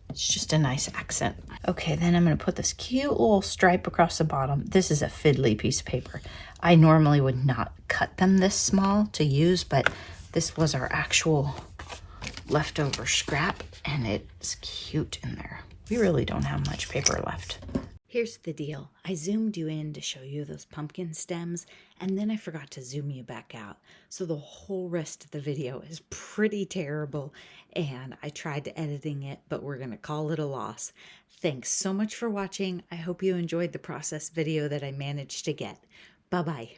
It's just a nice accent. Okay, then I'm gonna put this cute little stripe across the bottom. This is a fiddly piece of paper. I normally would not cut them this small to use, but this was our actual leftover scrap, and it's cute in there. We really don't have much paper left. Here's the deal. I zoomed you in to show you those pumpkin stems, and then I forgot to zoom you back out. So the whole rest of the video is pretty terrible, and I tried editing it, but we're gonna call it a loss. Thanks so much for watching. I hope you enjoyed the process video that I managed to get. Bye-bye.